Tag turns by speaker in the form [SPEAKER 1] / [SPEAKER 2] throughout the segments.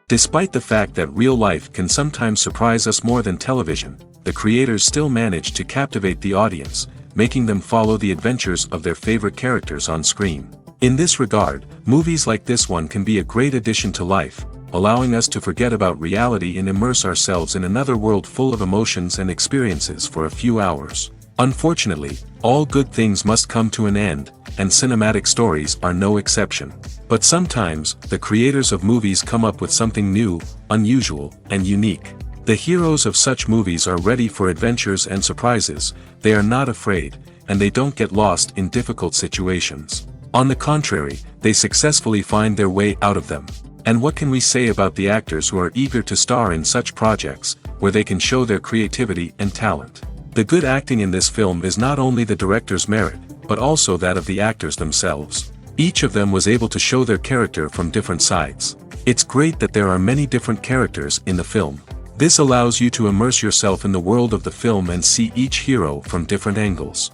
[SPEAKER 1] Despite the fact that real life can sometimes surprise us more than television, the creators still manage to captivate the audience, making them follow the adventures of their favorite characters on screen. In this regard, movies like this one can be a great addition to life, allowing us to forget about reality and immerse ourselves in another world full of emotions and experiences for a few hours. Unfortunately, all good things must come to an end, and cinematic stories are no exception. But sometimes, the creators of movies come up with something new, unusual, and unique. The heroes of such movies are ready for adventures and surprises, they are not afraid, and they don't get lost in difficult situations. On the contrary, they successfully find their way out of them. And what can we say about the actors who are eager to star in such projects, where they can show their creativity and talent? The good acting in this film is not only the director's merit, but also that of the actors themselves. Each of them was able to show their character from different sides. It's great that there are many different characters in the film. This allows you to immerse yourself in the world of the film and see each hero from different angles.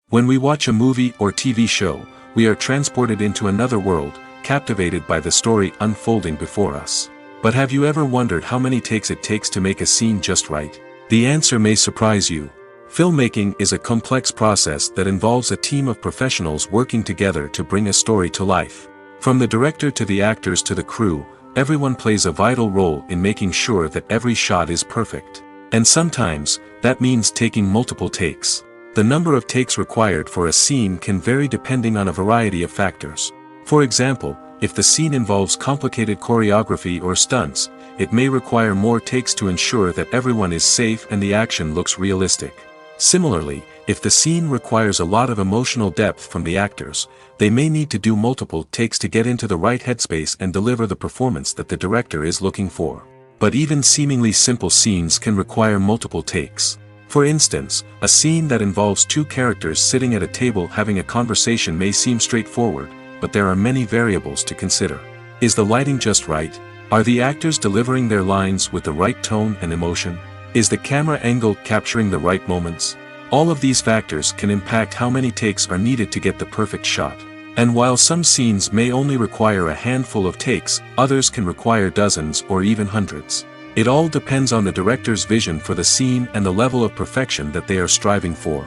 [SPEAKER 1] When we watch a movie or TV show, we are transported into another world, captivated by the story unfolding before us. But have you ever wondered how many takes it takes to make a scene just right? The answer may surprise you. Filmmaking is a complex process that involves a team of professionals working together to bring a story to life. From the director to the actors to the crew, everyone plays a vital role in making sure that every shot is perfect. And sometimes, that means taking multiple takes. The number of takes required for a scene can vary depending on a variety of factors. For example, if the scene involves complicated choreography or stunts, it may require more takes to ensure that everyone is safe and the action looks realistic. Similarly, if the scene requires a lot of emotional depth from the actors, they may need to do multiple takes to get into the right headspace and deliver the performance that the director is looking for. But even seemingly simple scenes can require multiple takes. For instance, a scene that involves two characters sitting at a table having a conversation may seem straightforward, but there are many variables to consider. Is the lighting just right? Are the actors delivering their lines with the right tone and emotion? Is the camera angle capturing the right moments? All of these factors can impact how many takes are needed to get the perfect shot. And while some scenes may only require a handful of takes, others can require dozens or even hundreds. It all depends on the director's vision for the scene and the level of perfection that they are striving for.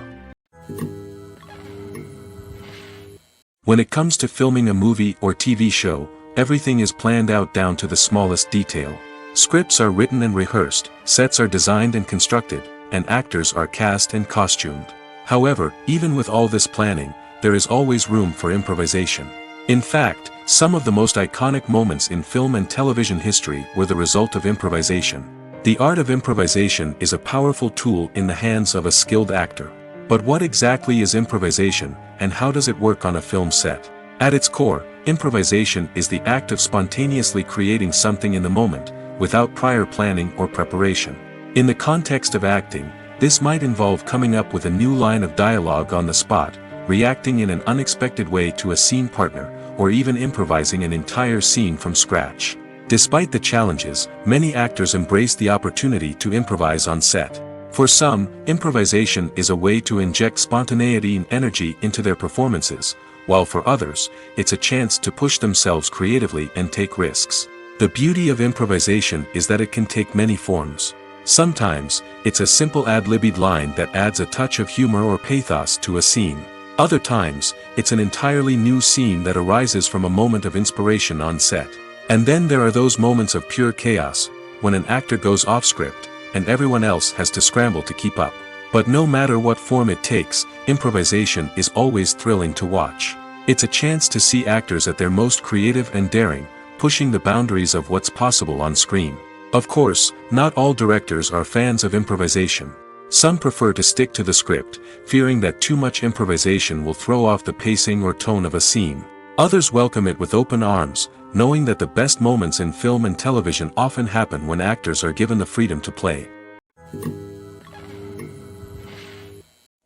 [SPEAKER 1] When it comes to filming a movie or TV show, everything is planned out down to the smallest detail. Scripts are written and rehearsed, sets are designed and constructed, and actors are cast and costumed. However, even with all this planning, there is always room for improvisation. In fact, some of the most iconic moments in film and television history were the result of improvisation. The art of improvisation is a powerful tool in the hands of a skilled actor. But what exactly is improvisation, and how does it work on a film set? At its core, improvisation is the act of spontaneously creating something in the moment, without prior planning or preparation. In the context of acting, this might involve coming up with a new line of dialogue on the spot, reacting in an unexpected way to a scene partner, or even improvising an entire scene from scratch. Despite the challenges, many actors embrace the opportunity to improvise on set. For some, improvisation is a way to inject spontaneity and energy into their performances, while for others, it's a chance to push themselves creatively and take risks. The beauty of improvisation is that it can take many forms. Sometimes, it's a simple ad-libbed line that adds a touch of humor or pathos to a scene. Other times, it's an entirely new scene that arises from a moment of inspiration on set. And then there are those moments of pure chaos, when an actor goes off script, and everyone else has to scramble to keep up. But no matter what form it takes, improvisation is always thrilling to watch. It's a chance to see actors at their most creative and daring, pushing the boundaries of what's possible on screen. Of course, not all directors are fans of improvisation. Some prefer to stick to the script, fearing that too much improvisation will throw off the pacing or tone of a scene. Others welcome it with open arms, knowing that the best moments in film and television often happen when actors are given the freedom to play.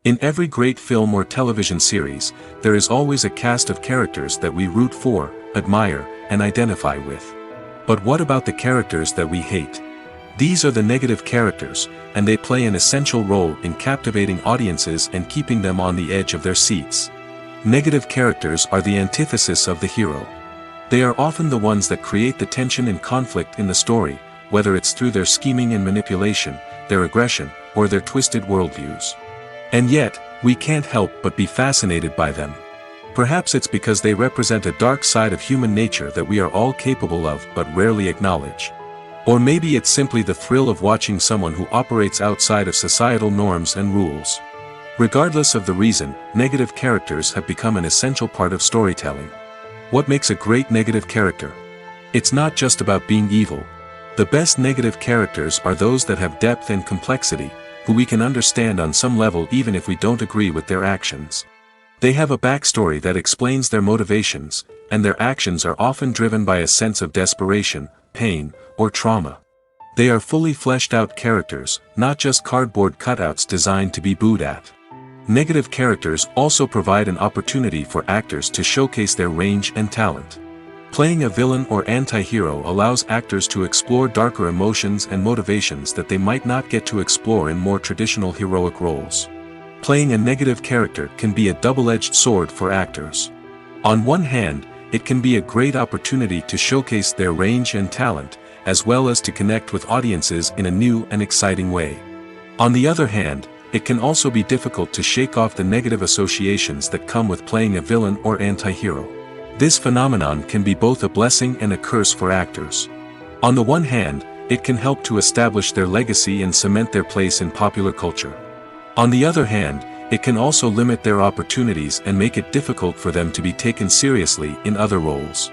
[SPEAKER 1] In every great film or television series, there is always a cast of characters that we root for, admire, and identify with. But what about the characters that we hate? These are the negative characters, and they play an essential role in captivating audiences and keeping them on the edge of their seats. Negative characters are the antithesis of the hero. They are often the ones that create the tension and conflict in the story, whether it's through their scheming and manipulation, their aggression, or their twisted worldviews. And yet, we can't help but be fascinated by them. Perhaps it's because they represent a dark side of human nature that we are all capable of but rarely acknowledge. Or maybe it's simply the thrill of watching someone who operates outside of societal norms and rules. Regardless of the reason, negative characters have become an essential part of storytelling. What makes a great negative character? It's not just about being evil. The best negative characters are those that have depth and complexity, who we can understand on some level even if we don't agree with their actions. They have a backstory that explains their motivations, and their actions are often driven by a sense of desperation, pain, or trauma. They are fully fleshed out characters, not just cardboard cutouts designed to be booed at. Negative characters also provide an opportunity for actors to showcase their range and talent. Playing a villain or anti-hero allows actors to explore darker emotions and motivations that they might not get to explore in more traditional heroic roles. Playing a negative character can be a double-edged sword for actors. On one hand, it can be a great opportunity to showcase their range and talent, as well as to connect with audiences in a new and exciting way. On the other hand, it can also be difficult to shake off the negative associations that come with playing a villain or anti-hero. This phenomenon can be both a blessing and a curse for actors. On the one hand, it can help to establish their legacy and cement their place in popular culture. On the other hand, it can also limit their opportunities and make it difficult for them to be taken seriously in other roles.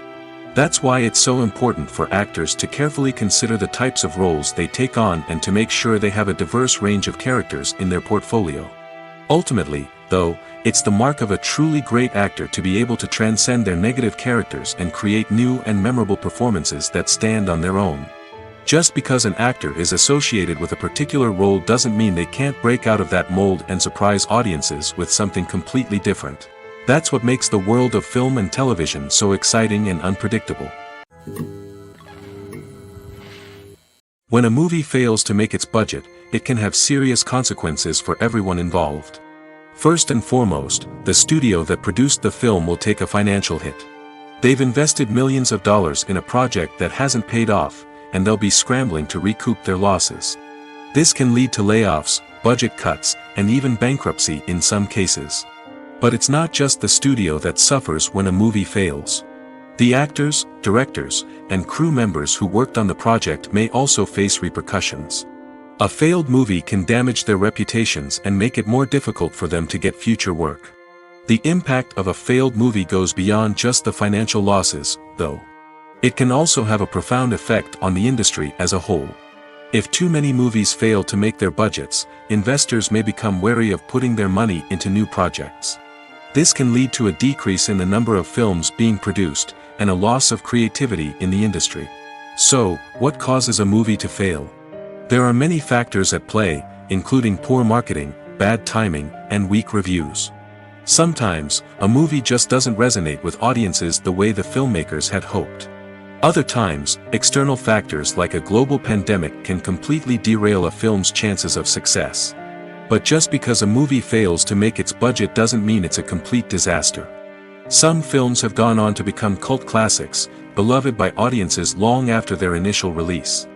[SPEAKER 1] That's why it's so important for actors to carefully consider the types of roles they take on and to make sure they have a diverse range of characters in their portfolio. Ultimately, though, it's the mark of a truly great actor to be able to transcend their negative characters and create new and memorable performances that stand on their own. Just because an actor is associated with a particular role doesn't mean they can't break out of that mold and surprise audiences with something completely different. That's what makes the world of film and television so exciting and unpredictable. When a movie fails to make its budget, it can have serious consequences for everyone involved. First and foremost, the studio that produced the film will take a financial hit. They've invested millions of dollars in a project that hasn't paid off, and they'll be scrambling to recoup their losses. This can lead to layoffs, budget cuts, and even bankruptcy in some cases. But it's not just the studio that suffers when a movie fails. The actors, directors, and crew members who worked on the project may also face repercussions. A failed movie can damage their reputations and make it more difficult for them to get future work. The impact of a failed movie goes beyond just the financial losses, though. It can also have a profound effect on the industry as a whole. If too many movies fail to make their budgets, investors may become wary of putting their money into new projects. This can lead to a decrease in the number of films being produced, and a loss of creativity in the industry. So, what causes a movie to fail? There are many factors at play, including poor marketing, bad timing, and weak reviews. Sometimes, a movie just doesn't resonate with audiences the way the filmmakers had hoped. Other times, external factors like a global pandemic can completely derail a film's chances of success. But just because a movie fails to make its budget doesn't mean it's a complete disaster. Some films have gone on to become cult classics, beloved by audiences long after their initial release.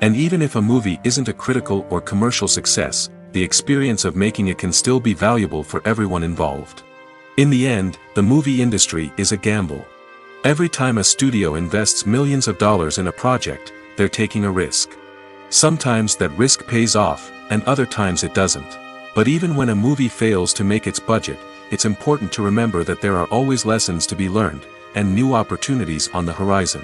[SPEAKER 1] And even if a movie isn't a critical or commercial success, the experience of making it can still be valuable for everyone involved. In the end, the movie industry is a gamble. Every time a studio invests millions of dollars in a project, they're taking a risk. Sometimes that risk pays off, and other times it doesn't. But even when a movie fails to make its budget, it's important to remember that there are always lessons to be learned, and new opportunities on the horizon.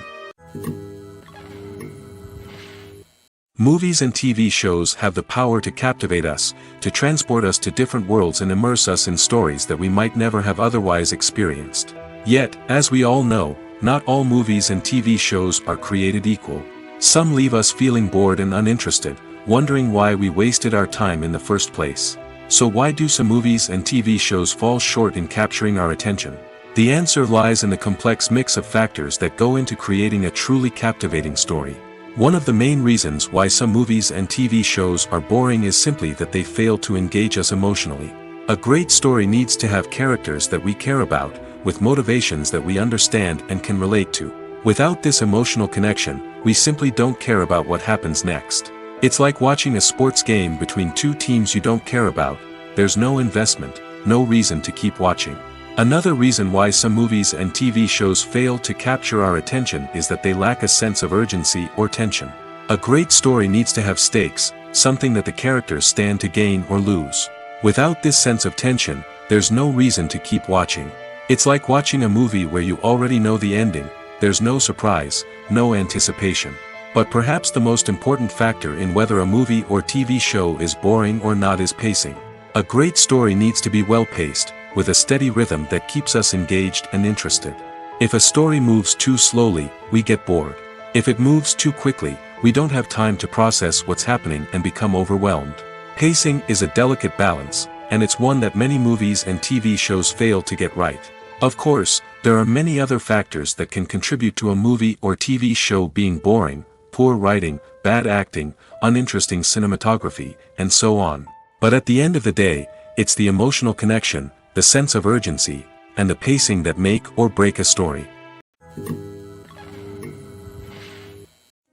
[SPEAKER 1] Movies and TV shows have the power to captivate us, to transport us to different worlds and immerse us in stories that we might never have otherwise experienced. Yet, as we all know, not all movies and TV shows are created equal. Some leave us feeling bored and uninterested, wondering why we wasted our time in the first place. So why do some movies and TV shows fall short in capturing our attention? The answer lies in the complex mix of factors that go into creating a truly captivating story. One of the main reasons why some movies and TV shows are boring is simply that they fail to engage us emotionally. A great story needs to have characters that we care about, with motivations that we understand and can relate to. Without this emotional connection, we simply don't care about what happens next. It's like watching a sports game between two teams you don't care about. There's no investment, no reason to keep watching. Another reason why some movies and TV shows fail to capture our attention is that they lack a sense of urgency or tension. A great story needs to have stakes, something that the characters stand to gain or lose. Without this sense of tension, there's no reason to keep watching. It's like watching a movie where you already know the ending. There's no surprise, no anticipation. But perhaps the most important factor in whether a movie or TV show is boring or not is pacing. A great story needs to be well paced, with a steady rhythm that keeps us engaged and interested. If a story moves too slowly, we get bored. If it moves too quickly, we don't have time to process what's happening and become overwhelmed. Pacing is a delicate balance, and it's one that many movies and TV shows fail to get right. Of course, there are many other factors that can contribute to a movie or TV show being boring: poor writing, bad acting, uninteresting cinematography, and so on. But at the end of the day, it's the emotional connection, the sense of urgency, and the pacing that make or break a story.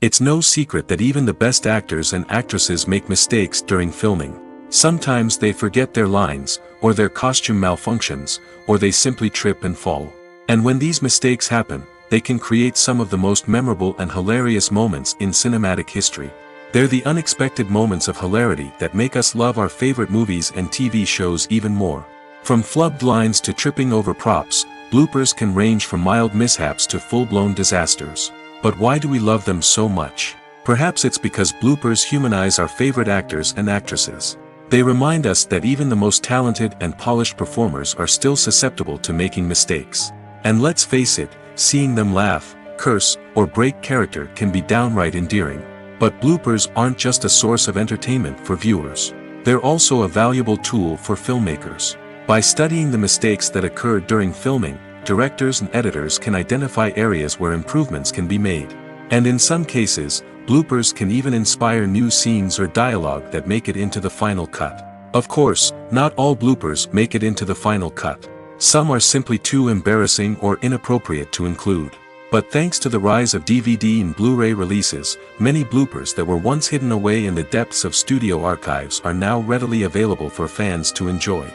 [SPEAKER 1] It's no secret that even the best actors and actresses make mistakes during filming. Sometimes they forget their lines, or their costume malfunctions, or they simply trip and fall. And when these mistakes happen, they can create some of the most memorable and hilarious moments in cinematic history. They're the unexpected moments of hilarity that make us love our favorite movies and TV shows even more. From flubbed lines to tripping over props, bloopers can range from mild mishaps to full-blown disasters. But why do we love them so much? Perhaps it's because bloopers humanize our favorite actors and actresses. They remind us that even the most talented and polished performers are still susceptible to making mistakes. And let's face it, seeing them laugh, curse, or break character can be downright endearing. But bloopers aren't just a source of entertainment for viewers. They're also a valuable tool for filmmakers. By studying the mistakes that occur during filming, directors and editors can identify areas where improvements can be made. And in some cases, bloopers can even inspire new scenes or dialogue that make it into the final cut. Of course, not all bloopers make it into the final cut. Some are simply too embarrassing or inappropriate to include. But thanks to the rise of DVD and Blu-ray releases, many bloopers that were once hidden away in the depths of studio archives are now readily available for fans to enjoy.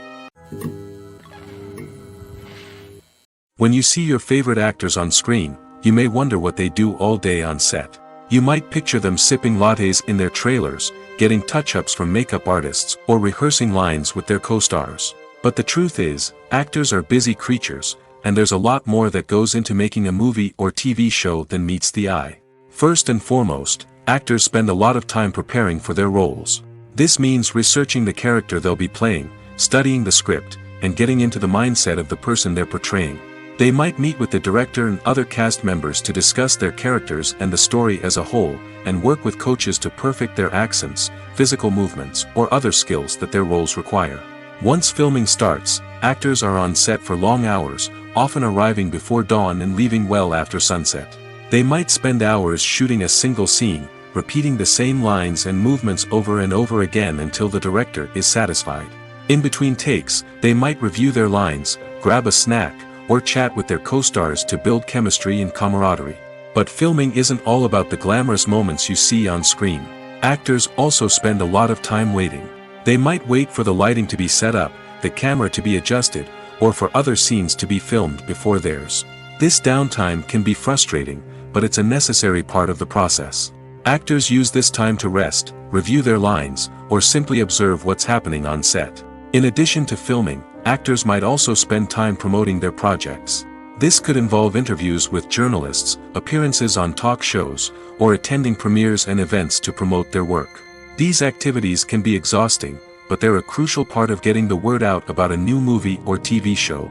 [SPEAKER 1] When you see your favorite actors on screen, you may wonder what they do all day on set. You might picture them sipping lattes in their trailers, getting touch-ups from makeup artists, or rehearsing lines with their co-stars. But the truth is, actors are busy creatures, and there's a lot more that goes into making a movie or TV show than meets the eye. First and foremost, actors spend a lot of time preparing for their roles. This means researching the character they'll be playing, studying the script, and getting into the mindset of the person they're portraying. They might meet with the director and other cast members to discuss their characters and the story as a whole, and work with coaches to perfect their accents, physical movements, or other skills that their roles require. Once filming starts, actors are on set for long hours, often arriving before dawn and leaving well after sunset. They might spend hours shooting a single scene, repeating the same lines and movements over and over again until the director is satisfied. In between takes, they might review their lines, grab a snack, or chat with their co-stars to build chemistry and camaraderie. But filming isn't all about the glamorous moments you see on screen. Actors also spend a lot of time waiting. They might wait for the lighting to be set up, the camera to be adjusted, or for other scenes to be filmed before theirs. This downtime can be frustrating, but it's a necessary part of the process. Actors use this time to rest, review their lines, or simply observe what's happening on set. In addition to filming, actors might also spend time promoting their projects. This could involve interviews with journalists, appearances on talk shows, or attending premieres and events to promote their work. These activities can be exhausting, but they're a crucial part of getting the word out about a new movie or TV show.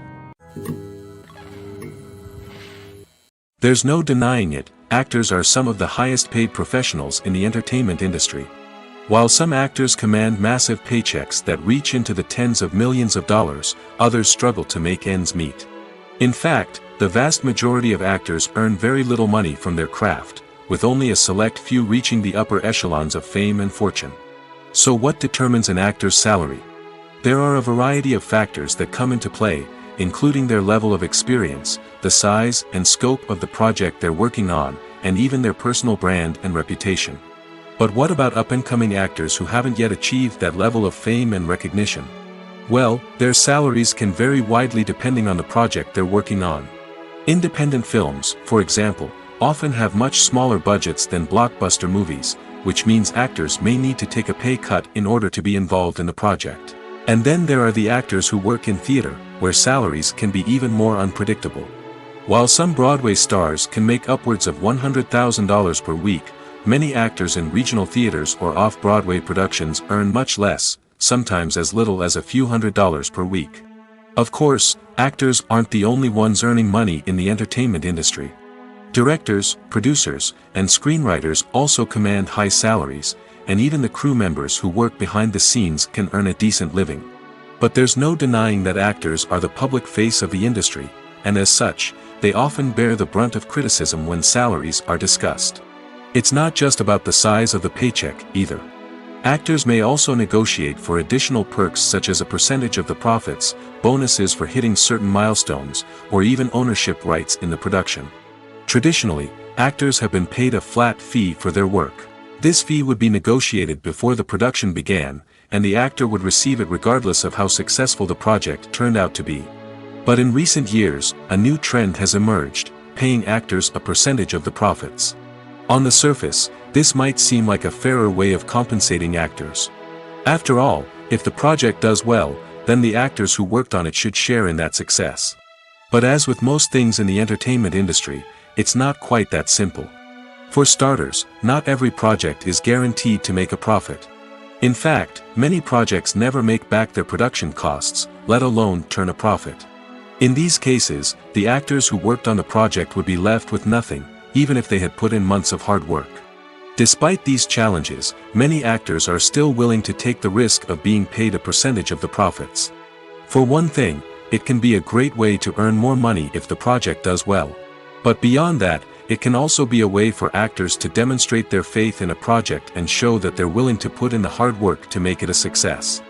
[SPEAKER 1] There's no denying it, actors are some of the highest paid professionals in the entertainment industry. While some actors command massive paychecks that reach into the tens of millions of dollars, others struggle to make ends meet. In fact, the vast majority of actors earn very little money from their craft, with only a select few reaching the upper echelons of fame and fortune. So what determines an actor's salary? There are a variety of factors that come into play, including their level of experience, the size and scope of the project they're working on, and even their personal brand and reputation. But what about up-and-coming actors who haven't yet achieved that level of fame and recognition? Well, their salaries can vary widely depending on the project they're working on. Independent films, for example, often have much smaller budgets than blockbuster movies, which means actors may need to take a pay cut in order to be involved in the project. And then there are the actors who work in theater, where salaries can be even more unpredictable. While some Broadway stars can make upwards of $100,000 per week, many actors in regional theaters or off-Broadway productions earn much less, sometimes as little as a few $100s per week. Of course, actors aren't the only ones earning money in the entertainment industry. Directors, producers, and screenwriters also command high salaries, and even the crew members who work behind the scenes can earn a decent living. But there's no denying that actors are the public face of the industry, and as such, they often bear the brunt of criticism when salaries are discussed. It's not just about the size of the paycheck, either. Actors may also negotiate for additional perks such as a percentage of the profits, bonuses for hitting certain milestones, or even ownership rights in the production. Traditionally, actors have been paid a flat fee for their work. This fee would be negotiated before the production began, and the actor would receive it regardless of how successful the project turned out to be. But in recent years, a new trend has emerged, paying actors a percentage of the profits. On the surface, this might seem like a fairer way of compensating actors. After all, if the project does well, then the actors who worked on it should share in that success. But as with most things in the entertainment industry, it's not quite that simple. For starters, not every project is guaranteed to make a profit. In fact, many projects never make back their production costs, let alone turn a profit. In these cases, the actors who worked on the project would be left with nothing, even if they had put in months of hard work. Despite these challenges, many actors are still willing to take the risk of being paid a percentage of the profits. For one thing, it can be a great way to earn more money if the project does well. But beyond that, it can also be a way for actors to demonstrate their faith in a project and show that they're willing to put in the hard work to make it a success.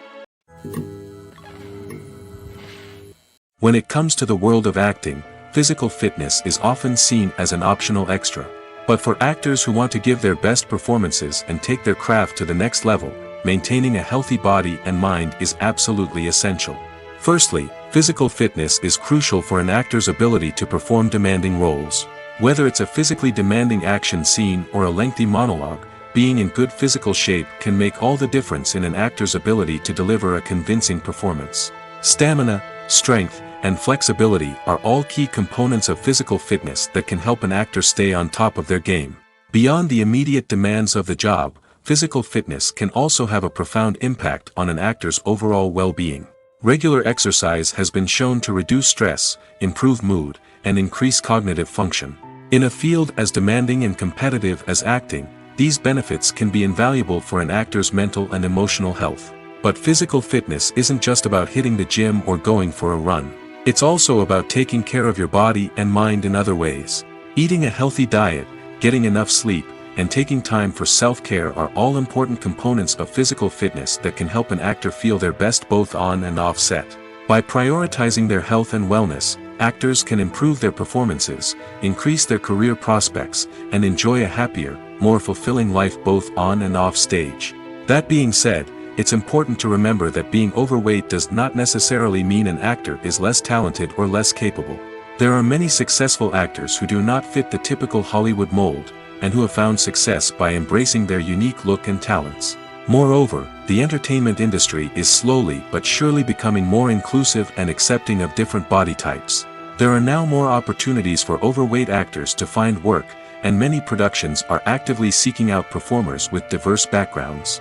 [SPEAKER 1] When it comes to the world of acting, physical fitness is often seen as an optional extra. But for actors who want to give their best performances and take their craft to the next level, maintaining a healthy body and mind is absolutely essential. Firstly, physical fitness is crucial for an actor's ability to perform demanding roles. Whether it's a physically demanding action scene or a lengthy monologue, being in good physical shape can make all the difference in an actor's ability to deliver a convincing performance. Stamina, strength, and flexibility are all key components of physical fitness that can help an actor stay on top of their game. Beyond the immediate demands of the job, physical fitness can also have a profound impact on an actor's overall well-being. Regular exercise has been shown to reduce stress, improve mood, and increase cognitive function. In a field as demanding and competitive as acting, these benefits can be invaluable for an actor's mental and emotional health. But physical fitness isn't just about hitting the gym or going for a run. It's also about taking care of your body and mind in other ways. Eating a healthy diet, getting enough sleep, and taking time for self-care are all important components of physical fitness that can help an actor feel their best both on and off set. By prioritizing their health and wellness, actors can improve their performances, increase their career prospects, and enjoy a happier, more fulfilling life both on and off stage. That being said, it's important to remember that being overweight does not necessarily mean an actor is less talented or less capable. There are many successful actors who do not fit the typical Hollywood mold, and who have found success by embracing their unique look and talents. Moreover, the entertainment industry is slowly but surely becoming more inclusive and accepting of different body types. There are now more opportunities for overweight actors to find work, and many productions are actively seeking out performers with diverse backgrounds.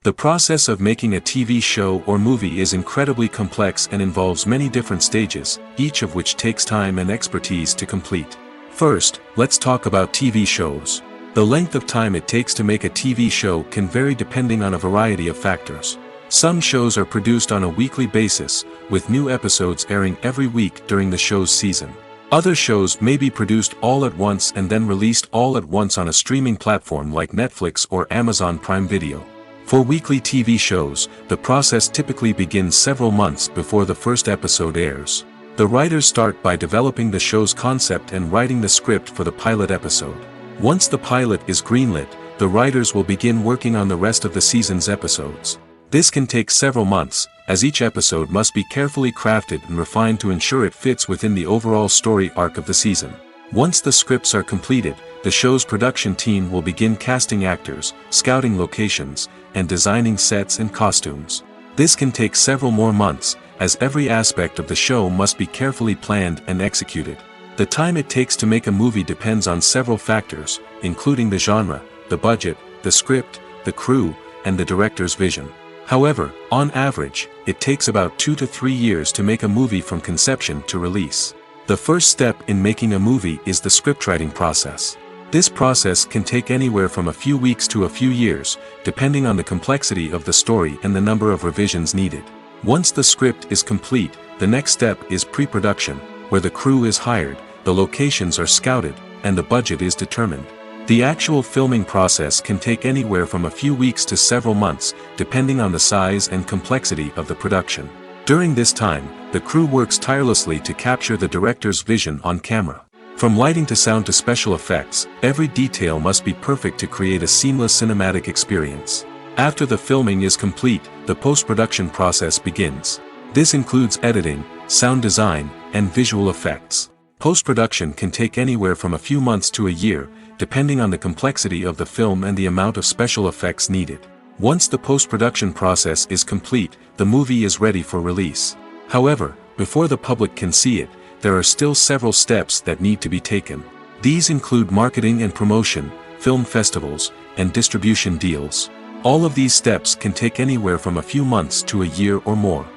[SPEAKER 1] The process of making a TV show or movie is incredibly complex and involves many different stages, each of which takes time and expertise to complete. First, let's talk about TV shows. The length of time it takes to make a TV show can vary depending on a variety of factors. Some shows are produced on a weekly basis, with new episodes airing every week during the show's season. Other shows may be produced all at once and then released all at once on a streaming platform like Netflix or Amazon Prime Video. For weekly TV shows, the process typically begins several months before the first episode airs. The writers start by developing the show's concept and writing the script for the pilot episode. Once the pilot is greenlit, the writers will begin working on the rest of the season's episodes. This can take several months, as each episode must be carefully crafted and refined to ensure it fits within the overall story arc of the season. Once the scripts are completed, the show's production team will begin casting actors, scouting locations, and designing sets and costumes. This can take several more months, as every aspect of the show must be carefully planned and executed. The time it takes to make a movie depends on several factors, including the genre, the budget, the script, the crew, and the director's vision. However, on average, it takes about 2 to 3 years to make a movie from conception to release. The first step in making a movie is the scriptwriting process. This process can take anywhere from a few weeks to a few years, depending on the complexity of the story and the number of revisions needed. Once the script is complete, the next step is pre-production, where the crew is hired, the locations are scouted, and the budget is determined. The actual filming process can take anywhere from a few weeks to several months, depending on the size and complexity of the production. During this time, the crew works tirelessly to capture the director's vision on camera. From lighting to sound to special effects, every detail must be perfect to create a seamless cinematic experience. After the filming is complete, the post-production process begins. This includes editing, sound design, and visual effects. Post-production can take anywhere from a few months to a year, depending on the complexity of the film and the amount of special effects needed. Once the post-production process is complete, the movie is ready for release. However, before the public can see it, there are still several steps that need to be taken. These include marketing and promotion, film festivals, and distribution deals. All of these steps can take anywhere from a few months to a year or more.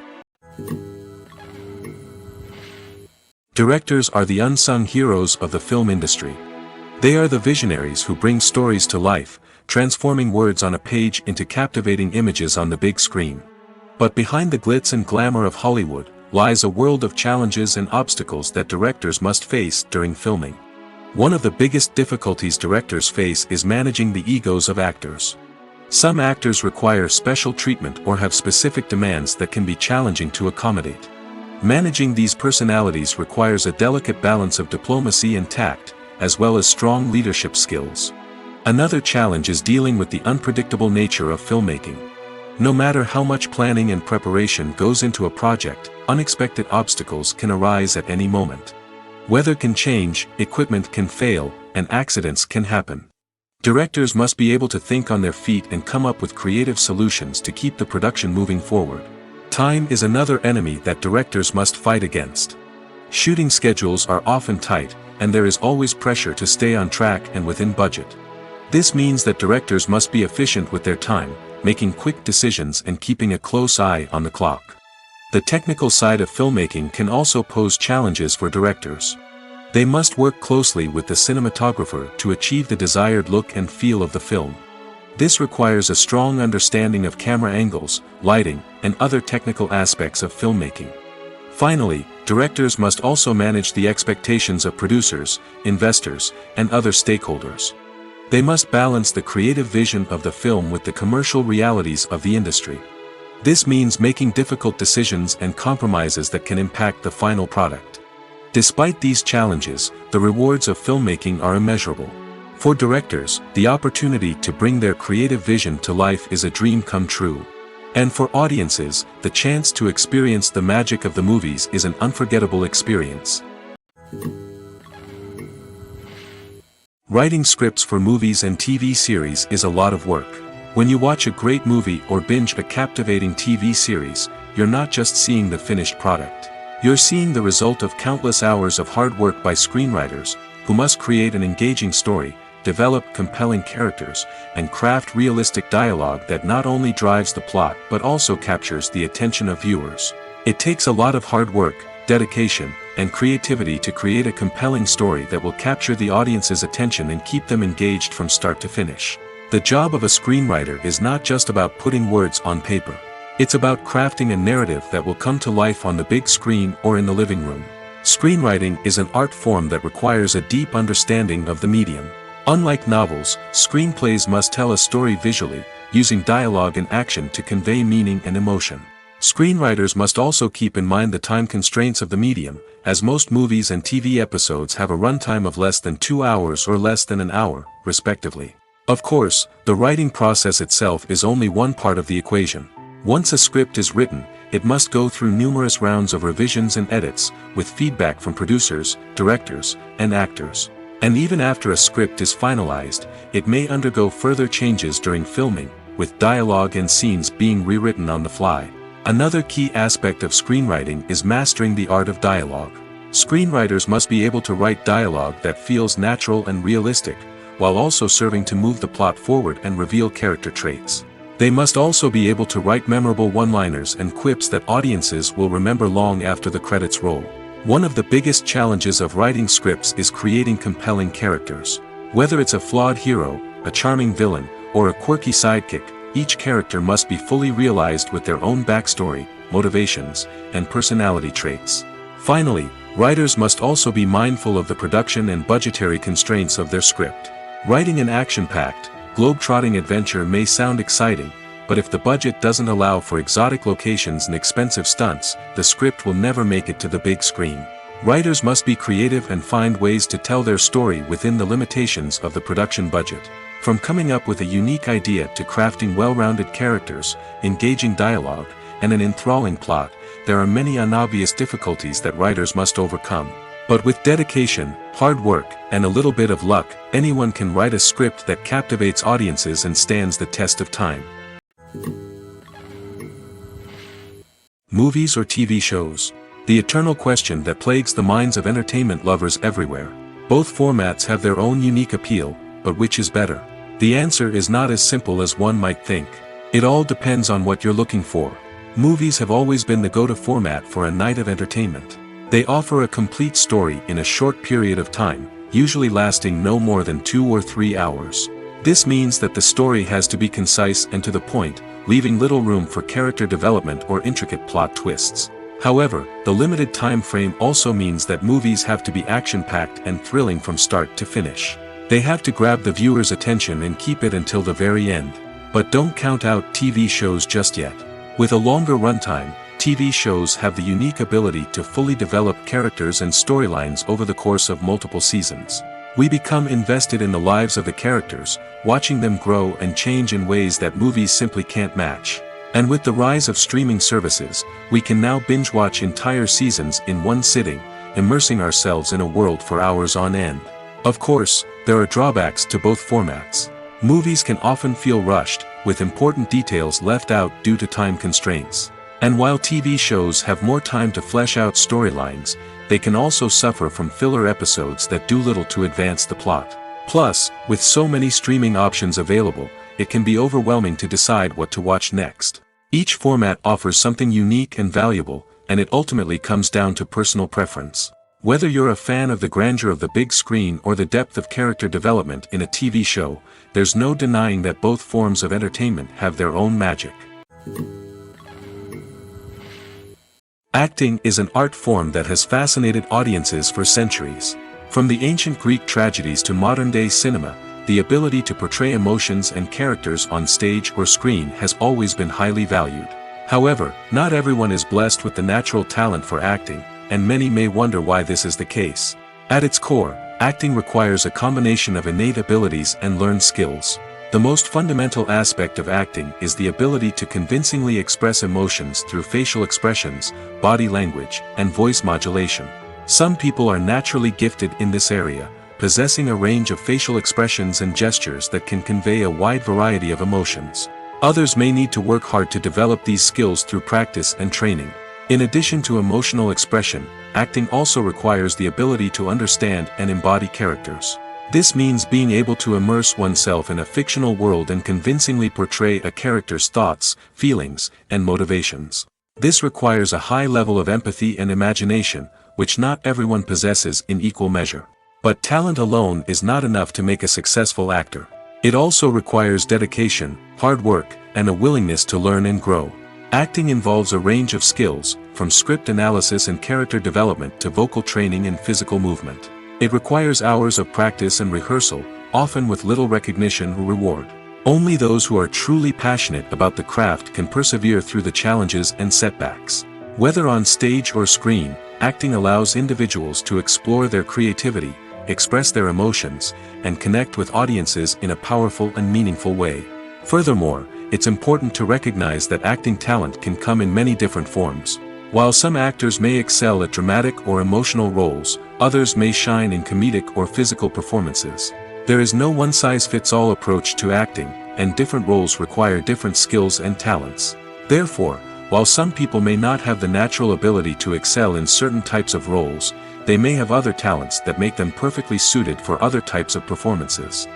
[SPEAKER 1] Directors are the unsung heroes of the film industry. They are the visionaries who bring stories to life, transforming words on a page into captivating images on the big screen. But behind the glitz and glamour of Hollywood, lies a world of challenges and obstacles that directors must face during filming. One of the biggest difficulties directors face is managing the egos of actors. Some actors require special treatment or have specific demands that can be challenging to accommodate. Managing these personalities requires a delicate balance of diplomacy and tact, as well as strong leadership skills. Another challenge is dealing with the unpredictable nature of filmmaking. No matter how much planning and preparation goes into a project, unexpected obstacles can arise at any moment. Weather can change, equipment can fail, and accidents can happen. Directors must be able to think on their feet and come up with creative solutions to keep the production moving forward. Time is another enemy that directors must fight against. Shooting schedules are often tight, and there is always pressure to stay on track and within budget. This means that directors must be efficient with their time, making quick decisions and keeping a close eye on the clock. The technical side of filmmaking can also pose challenges for directors. They must work closely with the cinematographer to achieve the desired look and feel of the film. This requires a strong understanding of camera angles, lighting, and other technical aspects of filmmaking. Finally, directors must also manage the expectations of producers, investors, and other stakeholders. They must balance the creative vision of the film with the commercial realities of the industry. This means making difficult decisions and compromises that can impact the final product. Despite these challenges, the rewards of filmmaking are immeasurable. For directors, the opportunity to bring their creative vision to life is a dream come true. And for audiences, the chance to experience the magic of the movies is an unforgettable experience. Writing scripts for movies and TV series is a lot of work. When you watch a great movie or binge a captivating TV series, you're not just seeing the finished product. You're seeing the result of countless hours of hard work by screenwriters, who must create an engaging story, develop compelling characters, and craft realistic dialogue that not only drives the plot but also captures the attention of viewers. It takes a lot of hard work, dedication, and creativity to create a compelling story that will capture the audience's attention and keep them engaged from start to finish. The job of a screenwriter is not just about putting words on paper. It's about crafting a narrative that will come to life on the big screen or in the living room. Screenwriting is an art form that requires a deep understanding of the medium. Unlike novels, screenplays must tell a story visually, using dialogue and action to convey meaning and emotion. Screenwriters must also keep in mind the time constraints of the medium, as most movies and TV episodes have a runtime of less than 2 hours or less than an hour, respectively. Of course, the writing process itself is only one part of the equation. Once a script is written, it must go through numerous rounds of revisions and edits, with feedback from producers, directors, and actors. And even after a script is finalized, it may undergo further changes during filming, with dialogue and scenes being rewritten on the fly. Another key aspect of screenwriting is mastering the art of dialogue. Screenwriters must be able to write dialogue that feels natural and realistic, while also serving to move the plot forward and reveal character traits. They must also be able to write memorable one-liners and quips that audiences will remember long after the credits roll. One of the biggest challenges of writing scripts is creating compelling characters. Whether it's a flawed hero, a charming villain, or a quirky sidekick, each character must be fully realized with their own backstory, motivations, and personality traits. Finally, writers must also be mindful of the production and budgetary constraints of their script. Writing an action-packed, globe-trotting adventure may sound exciting, but if the budget doesn't allow for exotic locations and expensive stunts, the script will never make it to the big screen. Writers must be creative and find ways to tell their story within the limitations of the production budget. From coming up with a unique idea to crafting well-rounded characters, engaging dialogue, and an enthralling plot, there are many unobvious difficulties that writers must overcome. But with dedication, hard work, and a little bit of luck, anyone can write a script that captivates audiences and stands the test of time. Movies or TV shows? The eternal question that plagues the minds of entertainment lovers everywhere. Both formats have their own unique appeal, but which is better? The answer is not as simple as one might think. It all depends on what you're looking for. Movies have always been the go-to format for a night of entertainment. They offer a complete story in a short period of time, usually lasting no more than 2 or 3 hours. This means that the story has to be concise and to the point, leaving little room for character development or intricate plot twists. However, the limited time frame also means that movies have to be action-packed and thrilling from start to finish. They have to grab the viewer's attention and keep it until the very end. But don't count out TV shows just yet. With a longer runtime, TV shows have the unique ability to fully develop characters and storylines over the course of multiple seasons. We become invested in the lives of the characters, watching them grow and change in ways that movies simply can't match. And with the rise of streaming services, we can now binge-watch entire seasons in one sitting, immersing ourselves in a world for hours on end. Of course, there are drawbacks to both formats. Movies can often feel rushed, with important details left out due to time constraints. And while TV shows have more time to flesh out storylines, they can also suffer from filler episodes that do little to advance the plot. Plus, with so many streaming options available, it can be overwhelming to decide what to watch next. Each format offers something unique and valuable, and it ultimately comes down to personal preference. Whether you're a fan of the grandeur of the big screen or the depth of character development in a TV show, there's no denying that both forms of entertainment have their own magic. Acting is an art form that has fascinated audiences for centuries. From the ancient Greek tragedies to modern-day cinema, the ability to portray emotions and characters on stage or screen has always been highly valued. However, not everyone is blessed with the natural talent for acting, and many may wonder why this is the case. At its core, acting requires a combination of innate abilities and learned skills. The most fundamental aspect of acting is the ability to convincingly express emotions through facial expressions, body language, and voice modulation. Some people are naturally gifted in this area, possessing a range of facial expressions and gestures that can convey a wide variety of emotions. Others may need to work hard to develop these skills through practice and training. In addition to emotional expression, acting also requires the ability to understand and embody characters. This means being able to immerse oneself in a fictional world and convincingly portray a character's thoughts, feelings, and motivations. This requires a high level of empathy and imagination, which not everyone possesses in equal measure. But talent alone is not enough to make a successful actor. It also requires dedication, hard work, and a willingness to learn and grow. Acting involves a range of skills, from script analysis and character development to vocal training and physical movement. It requires hours of practice and rehearsal, often with little recognition or reward. Only those who are truly passionate about the craft can persevere through the challenges and setbacks. Whether on stage or screen, acting allows individuals to explore their creativity, express their emotions, and connect with audiences in a powerful and meaningful way. Furthermore, it's important to recognize that acting talent can come in many different forms. While some actors may excel at dramatic or emotional roles, others may shine in comedic or physical performances. There is no one-size-fits-all approach to acting, and different roles require different skills and talents. Therefore, while some people may not have the natural ability to excel in certain types of roles, they may have other talents that make them perfectly suited for other types of performances.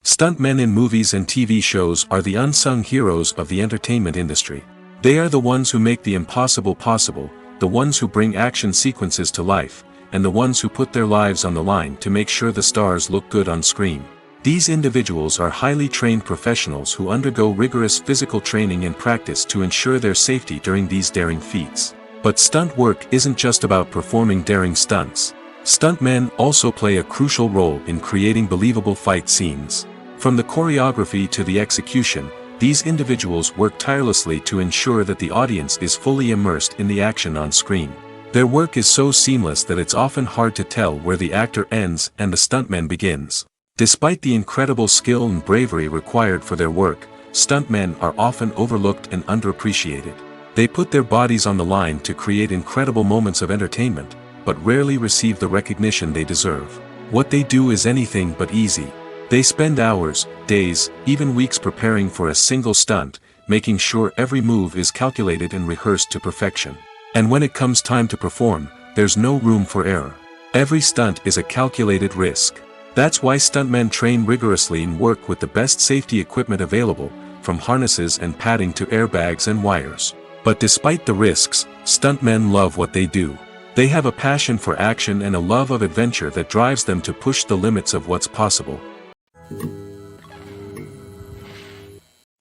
[SPEAKER 1] Stuntmen in movies and TV shows are the unsung heroes of the entertainment industry. They are the ones who make the impossible possible, the ones who bring action sequences to life, and the ones who put their lives on the line to make sure the stars look good on screen. These individuals are highly trained professionals who undergo rigorous physical training and practice to ensure their safety during these daring feats. But stunt work isn't just about performing daring stunts. Stuntmen also play a crucial role in creating believable fight scenes. From the choreography to the execution, these individuals work tirelessly to ensure that the audience is fully immersed in the action on screen. Their work is so seamless that it's often hard to tell where the actor ends and the stuntman begins. Despite the incredible skill and bravery required for their work, stuntmen are often overlooked and underappreciated. They put their bodies on the line to create incredible moments of entertainment, but rarely receive the recognition they deserve. What they do is anything but easy. They spend hours, days, even weeks preparing for a single stunt, making sure every move is calculated and rehearsed to perfection. And when it comes time to perform, there's no room for error. Every stunt is a calculated risk. That's why stuntmen train rigorously and work with the best safety equipment available, from harnesses and padding to airbags and wires. But despite the risks, stuntmen love what they do. They have a passion for action and a love of adventure that drives them to push the limits of what's possible.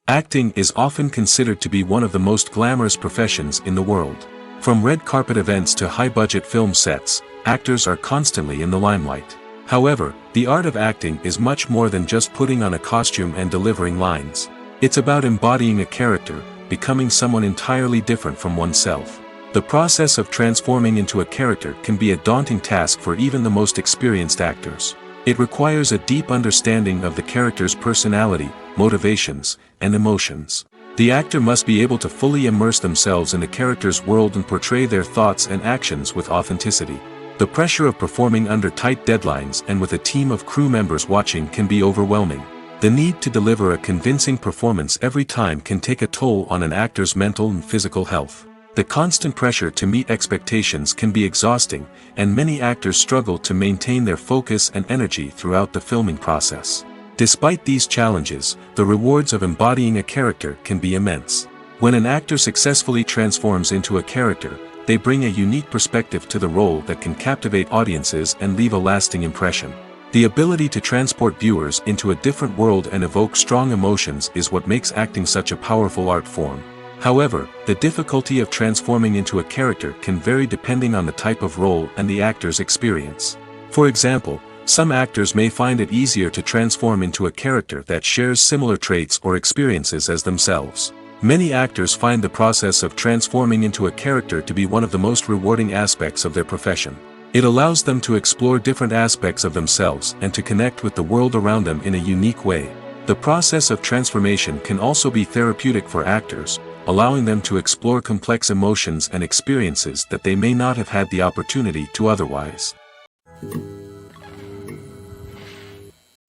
[SPEAKER 1] Acting is often considered to be one of the most glamorous professions in the world. From red carpet events to high-budget film sets, actors are constantly in the limelight. However, the art of acting is much more than just putting on a costume and delivering lines. It's about embodying a character, becoming someone entirely different from oneself. The process of transforming into a character can be a daunting task for even the most experienced actors. It requires a deep understanding of the character's personality, motivations, and emotions. The actor must be able to fully immerse themselves in the character's world and portray their thoughts and actions with authenticity. The pressure of performing under tight deadlines and with a team of crew members watching can be overwhelming. The need to deliver a convincing performance every time can take a toll on an actor's mental and physical health. The constant pressure to meet expectations can be exhausting, and many actors struggle to maintain their focus and energy throughout the filming process. Despite these challenges, the rewards of embodying a character can be immense. When an actor successfully transforms into a character, they bring a unique perspective to the role that can captivate audiences and leave a lasting impression. The ability to transport viewers into a different world and evoke strong emotions is what makes acting such a powerful art form. However, the difficulty of transforming into a character can vary depending on the type of role and the actor's experience. For example, some actors may find it easier to transform into a character that shares similar traits or experiences as themselves. Many actors find the process of transforming into a character to be one of the most rewarding aspects of their profession. It allows them to explore different aspects of themselves and to connect with the world around them in a unique way. The process of transformation can also be therapeutic for actors, allowing them to explore complex emotions and experiences that they may not have had the opportunity to otherwise.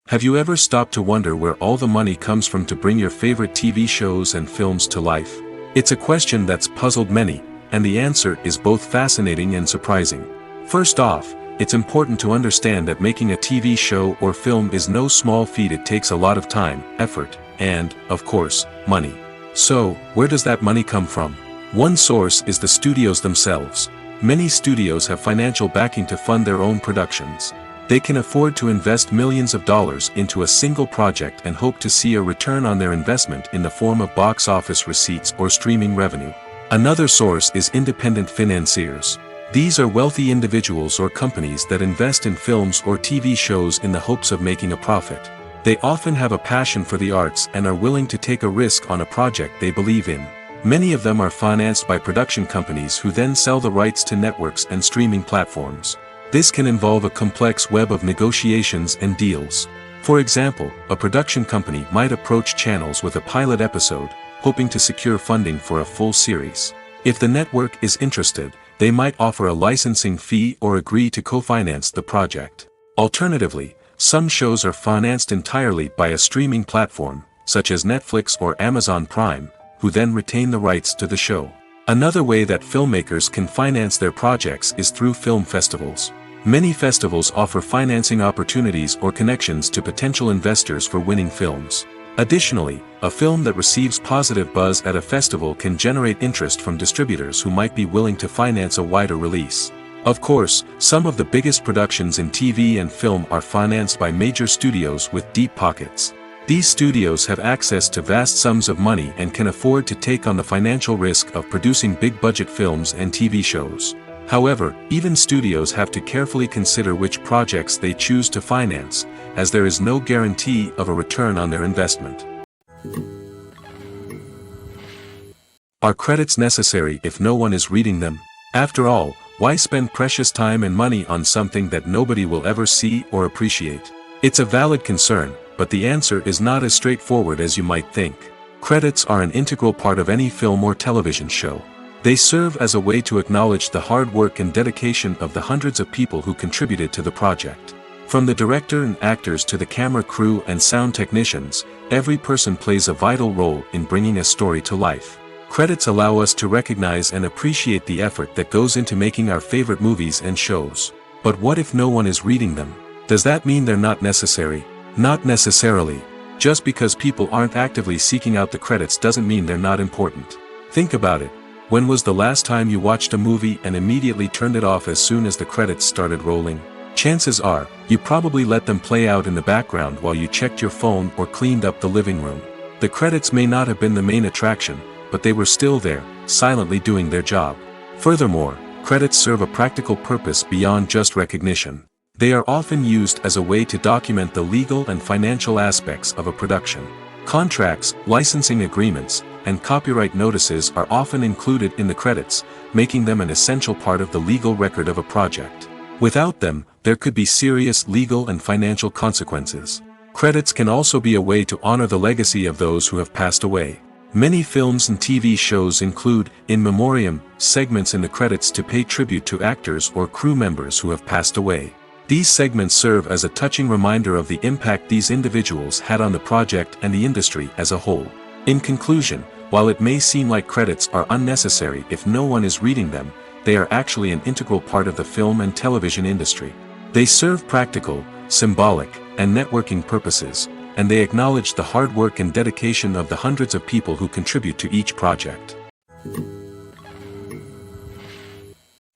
[SPEAKER 1] Have you ever stopped to wonder where all the money comes from to bring your favorite TV shows and films to life? It's a question that's puzzled many, and the answer is both fascinating and surprising. First off, it's important to understand that making a TV show or film is no small feat. It takes a lot of time, effort, and, of course, money. So, where does that money come from? One source is the studios themselves. Many studios have financial backing to fund their own productions. They can afford to invest millions of dollars into a single project and hope to see a return on their investment in the form of box office receipts or streaming revenue. Another source is independent financiers. These are wealthy individuals or companies that invest in films or TV shows in the hopes of making a profit. They often have a passion for the arts and are willing to take a risk on a project they believe in. Many of them are financed by production companies who then sell the rights to networks and streaming platforms. This can involve a complex web of negotiations and deals. For example, a production company might approach channels with a pilot episode, hoping to secure funding for a full series. If the network is interested, they might offer a licensing fee or agree to co-finance the project. Alternatively, some shows are financed entirely by a streaming platform, such as Netflix or Amazon Prime, who then retain the rights to the show. Another way that filmmakers can finance their projects is through film festivals. Many festivals offer financing opportunities or connections to potential investors for winning films. Additionally, a film that receives positive buzz at a festival can generate interest from distributors who might be willing to finance a wider release. Of course, some of the biggest productions in TV and film are financed by major studios with deep pockets. These studios have access to vast sums of money and can afford to take on the financial risk of producing big-budget films and TV shows. However, even studios have to carefully consider which projects they choose to finance, as there is no guarantee of a return on their investment. Are credits necessary if no one is reading them? After all, why spend precious time and money on something that nobody will ever see or appreciate? It's a valid concern, but the answer is not as straightforward as you might think. Credits are an integral part of any film or television show. They serve as a way to acknowledge the hard work and dedication of the hundreds of people who contributed to the project. From the director and actors to the camera crew and sound technicians, every person plays a vital role in bringing a story to life. Credits allow us to recognize and appreciate the effort that goes into making our favorite movies and shows. But what if no one is reading them? Does that mean they're not necessary? Not necessarily. Just because people aren't actively seeking out the credits doesn't mean they're not important. Think about it. When was the last time you watched a movie and immediately turned it off as soon as the credits started rolling? Chances are, you probably let them play out in the background while you checked your phone or cleaned up the living room. The credits may not have been the main attraction, but they were still there, silently doing their job. Furthermore, credits serve a practical purpose beyond just recognition. They are often used as a way to document the legal and financial aspects of a production. Contracts, licensing agreements, and copyright notices are often included in the credits, making them an essential part of the legal record of a project. Without them, there could be serious legal and financial consequences. Credits can also be a way to honor the legacy of those who have passed away. Many films and TV shows include, in memoriam, segments in the credits to pay tribute to actors or crew members who have passed away. These segments serve as a touching reminder of the impact these individuals had on the project and the industry as a whole. In conclusion, while it may seem like credits are unnecessary if no one is reading them, they are actually an integral part of the film and television industry. They serve practical, symbolic, and networking purposes, and they acknowledge the hard work and dedication of the hundreds of people who contribute to each project.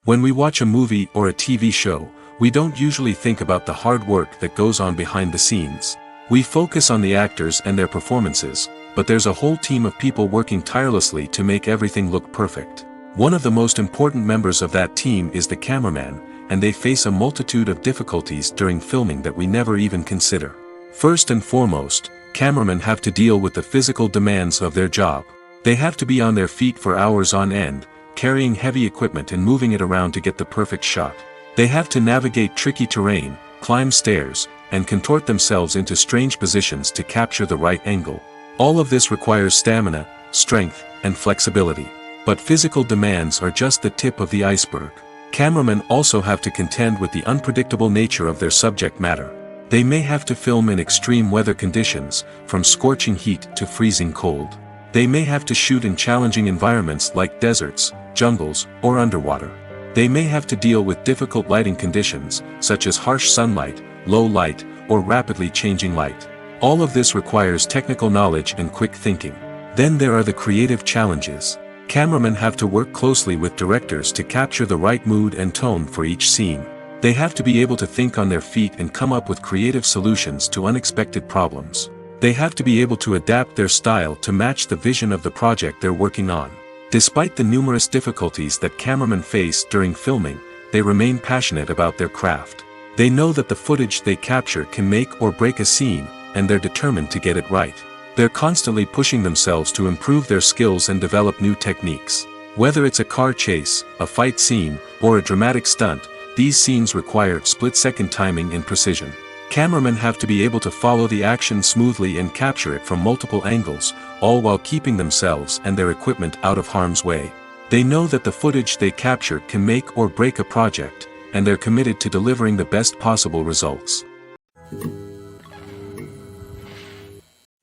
[SPEAKER 1] When we watch a movie or a TV show, we don't usually think about the hard work that goes on behind the scenes. We focus on the actors and their performances, but there's a whole team of people working tirelessly to make everything look perfect. One of the most important members of that team is the cameraman, and they face a multitude of difficulties during filming that we never even consider. First and foremost, cameramen have to deal with the physical demands of their job. They have to be on their feet for hours on end, carrying heavy equipment and moving it around to get the perfect shot. They have to navigate tricky terrain, climb stairs, and contort themselves into strange positions to capture the right angle. All of this requires stamina, strength, and flexibility. But physical demands are just the tip of the iceberg. Cameramen also have to contend with the unpredictable nature of their subject matter. They may have to film in extreme weather conditions, from scorching heat to freezing cold. They may have to shoot in challenging environments like deserts, jungles, or underwater. They may have to deal with difficult lighting conditions, such as harsh sunlight, low light, or rapidly changing light. All of this requires technical knowledge and quick thinking. Then there are the creative challenges. Cameramen have to work closely with directors to capture the right mood and tone for each scene. They have to be able to think on their feet and come up with creative solutions to unexpected problems. They have to be able to adapt their style to match the vision of the project they're working on. Despite the numerous difficulties that cameramen face during filming, they remain passionate about their craft. They know that the footage they capture can make or break a scene, and they're determined to get it right. They're constantly pushing themselves to improve their skills and develop new techniques. Whether it's a car chase, a fight scene, or a dramatic stunt, these scenes require split-second timing and precision. Cameramen have to be able to follow the action smoothly and capture it from multiple angles, all while keeping themselves and their equipment out of harm's way. They know that the footage they capture can make or break a project, and they're committed to delivering the best possible results.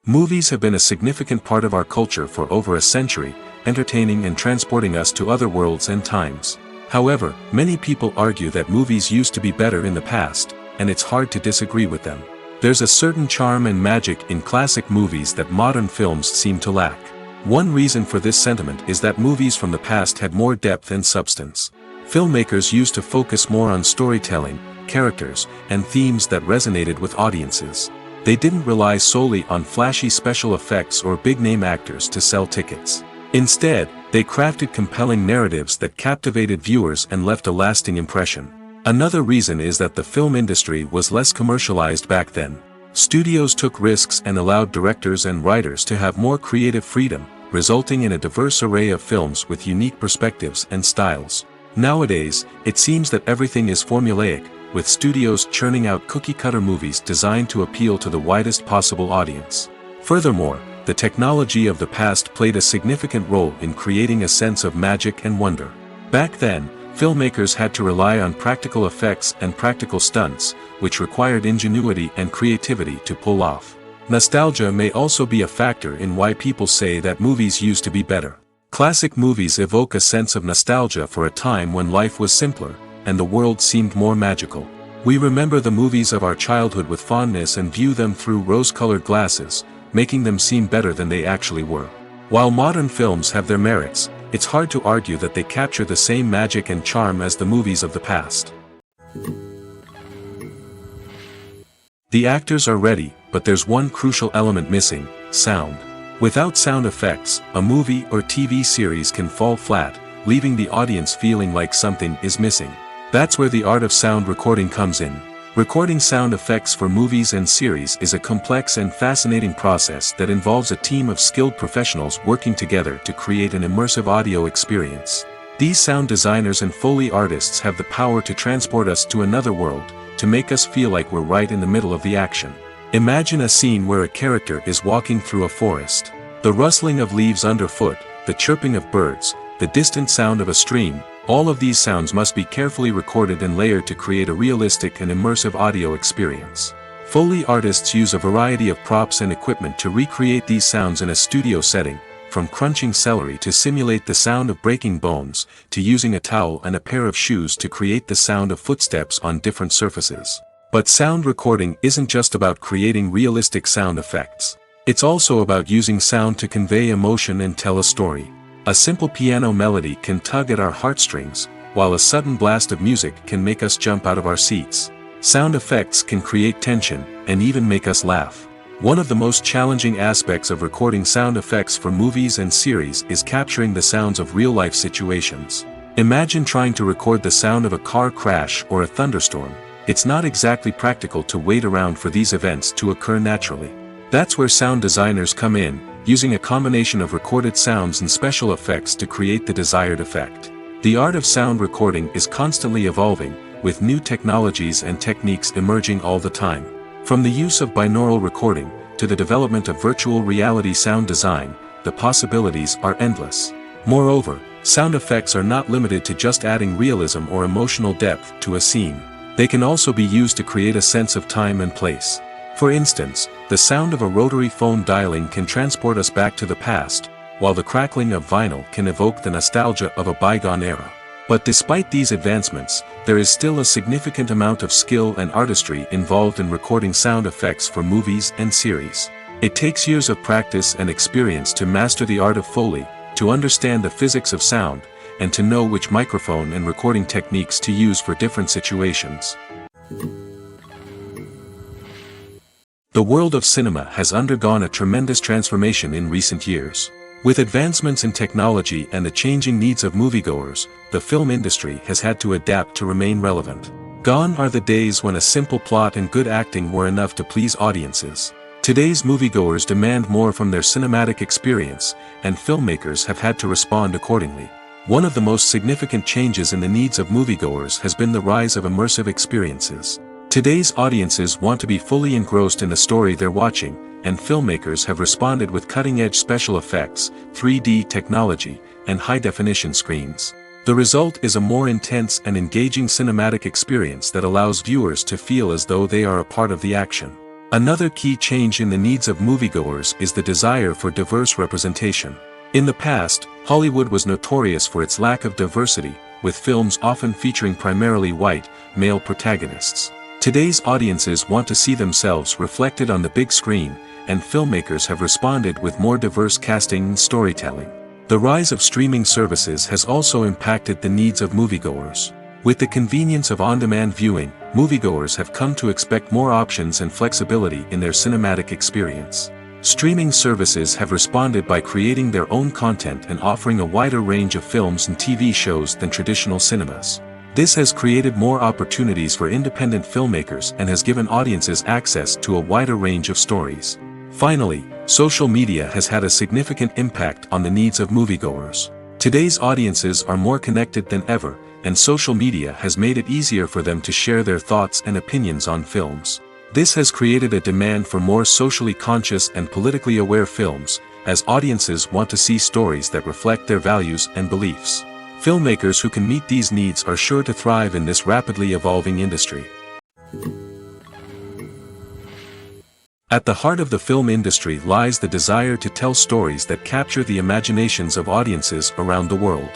[SPEAKER 1] Movies have been a significant part of our culture for over a century, entertaining and transporting us to other worlds and times. However, many people argue that movies used to be better in the past, and it's hard to disagree with them. There's a certain charm and magic in classic movies that modern films seem to lack. One reason for this sentiment is that movies from the past had more depth and substance. Filmmakers used to focus more on storytelling, characters, and themes that resonated with audiences. They didn't rely solely on flashy special effects or big-name actors to sell tickets. Instead, they crafted compelling narratives that captivated viewers and left a lasting impression. Another reason is that the film industry was less commercialized back then. Studios took risks and allowed directors and writers to have more creative freedom, resulting in a diverse array of films with unique perspectives and styles. Nowadays, it seems that everything is formulaic, with studios churning out cookie-cutter movies designed to appeal to the widest possible audience. Furthermore, the technology of the past played a significant role in creating a sense of magic and wonder. Back then, filmmakers had to rely on practical effects and practical stunts, which required ingenuity and creativity to pull off. Nostalgia may also be a factor in why people say that movies used to be better. Classic movies evoke a sense of nostalgia for a time when life was simpler, and the world seemed more magical. We remember the movies of our childhood with fondness and view them through rose-colored glasses, making them seem better than they actually were. While modern films have their merits, it's hard to argue that they capture the same magic and charm as the movies of the past. The actors are ready, but there's one crucial element missing: sound. Without sound effects, a movie or TV series can fall flat, leaving the audience feeling like something is missing. That's where the art of sound recording comes in. Recording sound effects for movies and series is a complex and fascinating process that involves a team of skilled professionals working together to create an immersive audio experience. These sound designers and Foley artists have the power to transport us to another world, to make us feel like we're right in the middle of the action. Imagine a scene where a character is walking through a forest. The rustling of leaves underfoot, the chirping of birds, the distant sound of a stream, all of these sounds must be carefully recorded and layered to create a realistic and immersive audio experience. Foley artists use a variety of props and equipment to recreate these sounds in a studio setting, from crunching celery to simulate the sound of breaking bones, to using a towel and a pair of shoes to create the sound of footsteps on different surfaces. But sound recording isn't just about creating realistic sound effects. It's also about using sound to convey emotion and tell a story. A simple piano melody can tug at our heartstrings, while a sudden blast of music can make us jump out of our seats. Sound effects can create tension, and even make us laugh. One of the most challenging aspects of recording sound effects for movies and series is capturing the sounds of real-life situations. Imagine trying to record the sound of a car crash or a thunderstorm. It's not exactly practical to wait around for these events to occur naturally. That's where sound designers come in, using a combination of recorded sounds and special effects to create the desired effect. The art of sound recording is constantly evolving, with new technologies and techniques emerging all the time. From the use of binaural recording, to the development of virtual reality sound design, the possibilities are endless. Moreover, sound effects are not limited to just adding realism or emotional depth to a scene. They can also be used to create a sense of time and place. For instance, the sound of a rotary phone dialing can transport us back to the past, while the crackling of vinyl can evoke the nostalgia of a bygone era. But despite these advancements, there is still a significant amount of skill and artistry involved in recording sound effects for movies and series. It takes years of practice and experience to master the art of Foley, to understand the physics of sound, and to know which microphone and recording techniques to use for different situations. The world of cinema has undergone a tremendous transformation in recent years. With advancements in technology and the changing needs of moviegoers, the film industry has had to adapt to remain relevant. Gone are the days when a simple plot and good acting were enough to please audiences. Today's moviegoers demand more from their cinematic experience, and filmmakers have had to respond accordingly. One of the most significant changes in the needs of moviegoers has been the rise of immersive experiences. Today's audiences want to be fully engrossed in the story they're watching, and filmmakers have responded with cutting-edge special effects, 3D technology, and high-definition screens. The result is a more intense and engaging cinematic experience that allows viewers to feel as though they are a part of the action. Another key change in the needs of moviegoers is the desire for diverse representation. In the past, Hollywood was notorious for its lack of diversity, with films often featuring primarily white, male protagonists. Today's audiences want to see themselves reflected on the big screen, and filmmakers have responded with more diverse casting and storytelling. The rise of streaming services has also impacted the needs of moviegoers. With the convenience of on-demand viewing, moviegoers have come to expect more options and flexibility in their cinematic experience. Streaming services have responded by creating their own content and offering a wider range of films and TV shows than traditional cinemas. This has created more opportunities for independent filmmakers and has given audiences access to a wider range of stories. Finally, social media has had a significant impact on the needs of moviegoers. Today's audiences are more connected than ever, and social media has made it easier for them to share their thoughts and opinions on films. This has created a demand for more socially conscious and politically aware films, as audiences want to see stories that reflect their values and beliefs. Filmmakers who can meet these needs are sure to thrive in this rapidly evolving industry. At the heart of the film industry lies the desire to tell stories that capture the imaginations of audiences around the world.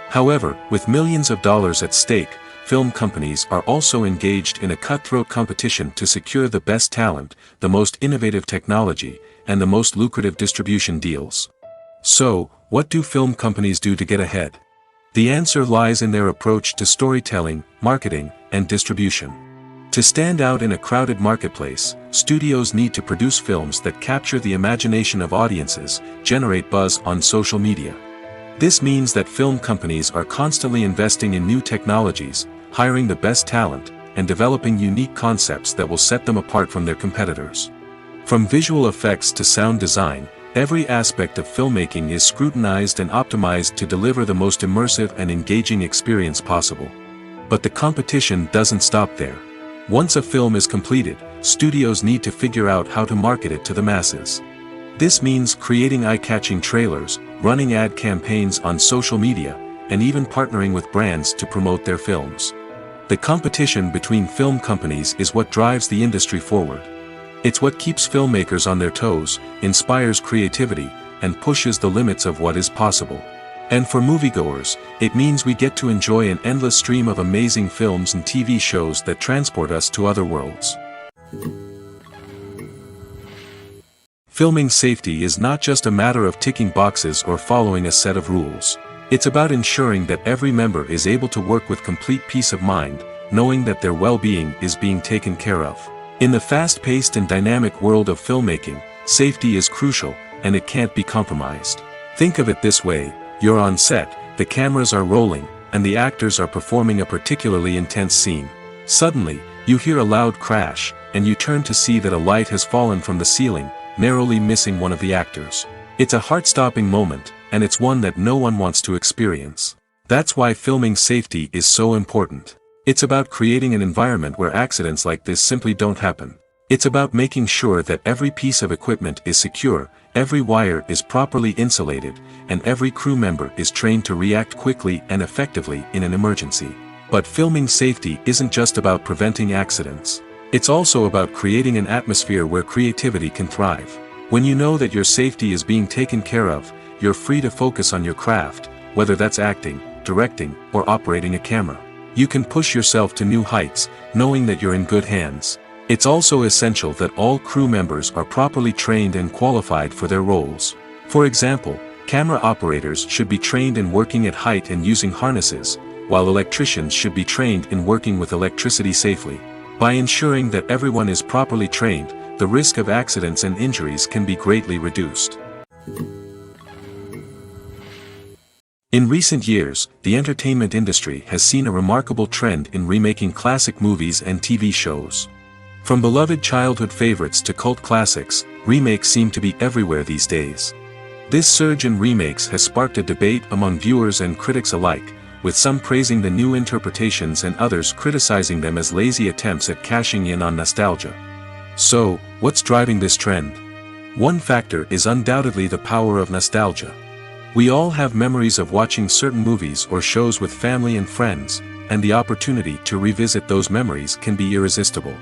[SPEAKER 1] However, with millions of dollars at stake, film companies are also engaged in a cutthroat competition to secure the best talent, the most innovative technology, and the most lucrative distribution deals. So, what do film companies do to get ahead? The answer lies in their approach to storytelling, marketing, and distribution. To stand out in a crowded marketplace, studios need to produce films that capture the imagination of audiences, generate buzz on social media. This means that film companies are constantly investing in new technologies, hiring the best talent, and developing unique concepts that will set them apart from their competitors. From visual effects to sound design, every aspect of filmmaking is scrutinized and optimized to deliver the most immersive and engaging experience possible. But the competition doesn't stop there. Once a film is completed, studios need to figure out how to market it to the masses. This means creating eye-catching trailers, running ad campaigns on social media, and even partnering with brands to promote their films. The competition between film companies is what drives the industry forward. It's what keeps filmmakers on their toes, inspires creativity, and pushes the limits of what is possible. And for moviegoers, it means we get to enjoy an endless stream of amazing films and TV shows that transport us to other worlds. Filming safety is not just a matter of ticking boxes or following a set of rules. It's about ensuring that every member is able to work with complete peace of mind, knowing that their well-being is being taken care of. In the fast-paced and dynamic world of filmmaking, safety is crucial, and it can't be compromised. Think of it this way. You're on set, the cameras are rolling, and the actors are performing a particularly intense scene. Suddenly, you hear a loud crash, and you turn to see that a light has fallen from the ceiling, narrowly missing one of the actors. It's a heart-stopping moment, and it's one that no one wants to experience. That's why filming safety is so important. It's about creating an environment where accidents like this simply don't happen. It's about making sure that every piece of equipment is secure, every wire is properly insulated, and every crew member is trained to react quickly and effectively in an emergency. But filming safety isn't just about preventing accidents. It's also about creating an atmosphere where creativity can thrive. When you know that your safety is being taken care of, you're free to focus on your craft, whether that's acting, directing, or operating a camera. You can push yourself to new heights, knowing that you're in good hands. It's also essential that all crew members are properly trained and qualified for their roles. For example, camera operators should be trained in working at height and using harnesses, while electricians should be trained in working with electricity safely. By ensuring that everyone is properly trained, the risk of accidents and injuries can be greatly reduced. In recent years, the entertainment industry has seen a remarkable trend in remaking classic movies and TV shows. From beloved childhood favorites to cult classics, remakes seem to be everywhere these days. This surge in remakes has sparked a debate among viewers and critics alike, with some praising the new interpretations and others criticizing them as lazy attempts at cashing in on nostalgia. So, what's driving this trend? One factor is undoubtedly the power of nostalgia. We all have memories of watching certain movies or shows with family and friends, and the opportunity to revisit those memories can be irresistible.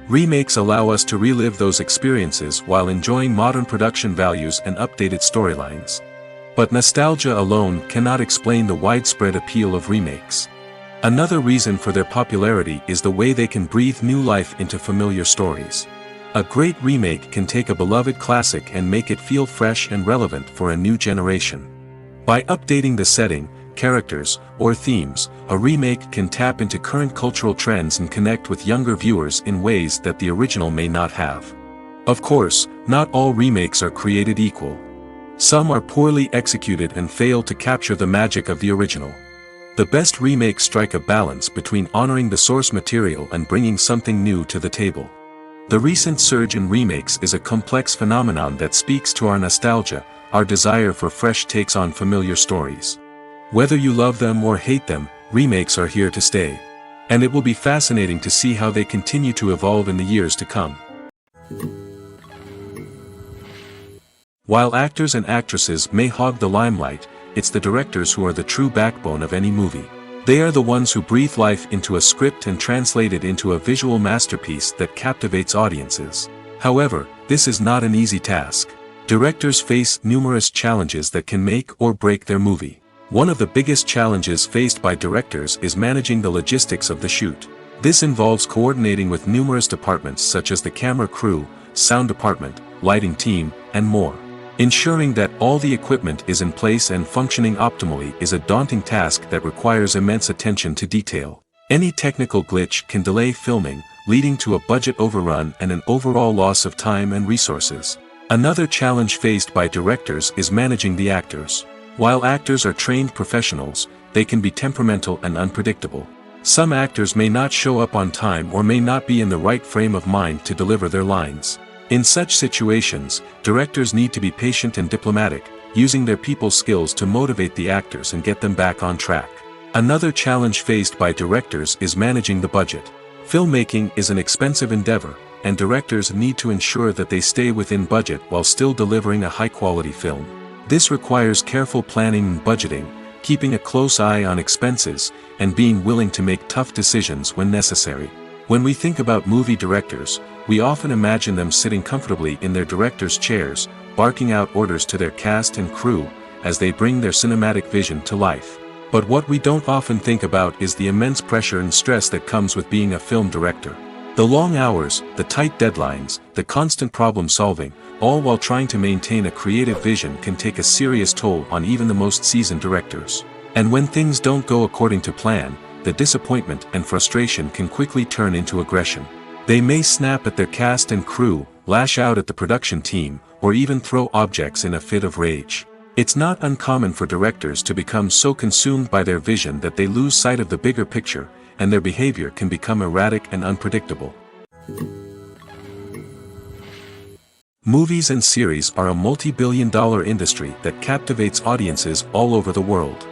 [SPEAKER 1] Remakes allow us to relive those experiences while enjoying modern production values and updated storylines. But nostalgia alone cannot explain the widespread appeal of remakes. Another reason for their popularity is the way they can breathe new life into familiar stories. A great remake can take a beloved classic and make it feel fresh and relevant for a new generation. By updating the setting, characters, or themes, a remake can tap into current cultural trends and connect with younger viewers in ways that the original may not have. Of course, not all remakes are created equal. Some are poorly executed and fail to capture the magic of the original. The best remakes strike a balance between honoring the source material and bringing something new to the table. The recent surge in remakes is a complex phenomenon that speaks to our nostalgia, our desire for fresh takes on familiar stories. Whether you love them or hate them, remakes are here to stay. And it will be fascinating to see how they continue to evolve in the years to come. While actors and actresses may hog the limelight, it's the directors who are the true backbone of any movie. They are the ones who breathe life into a script and translate it into a visual masterpiece that captivates audiences. However, this is not an easy task. Directors face numerous challenges that can make or break their movie. One of the biggest challenges faced by directors is managing the logistics of the shoot. This involves coordinating with numerous departments such as the camera crew, sound department, lighting team, and more. Ensuring that all the equipment is in place and functioning optimally is a daunting task that requires immense attention to detail. Any technical glitch can delay filming, leading to a budget overrun and an overall loss of time and resources. Another challenge faced by directors is managing the actors. While actors are trained professionals, they can be temperamental and unpredictable. Some actors may not show up on time or may not be in the right frame of mind to deliver their lines. In such situations, directors need to be patient and diplomatic, using their people skills to motivate the actors and get them back on track. Another challenge faced by directors is managing the budget. Filmmaking is an expensive endeavor, and directors need to ensure that they stay within budget while still delivering a high-quality film. This requires careful planning and budgeting, keeping a close eye on expenses, and being willing to make tough decisions when necessary. When we think about movie directors, we often imagine them sitting comfortably in their director's chairs, barking out orders to their cast and crew, as they bring their cinematic vision to life. But what we don't often think about is the immense pressure and stress that comes with being a film director. The long hours, the tight deadlines, the constant problem solving, all while trying to maintain a creative vision can take a serious toll on even the most seasoned directors. And when things don't go according to plan, the disappointment and frustration can quickly turn into aggression. They may snap at their cast and crew, lash out at the production team, or even throw objects in a fit of rage. It's not uncommon for directors to become so consumed by their vision that they lose sight of the bigger picture, and their behavior can become erratic and unpredictable. Movies and series are a multi-billion-dollar industry that captivates audiences all over the world.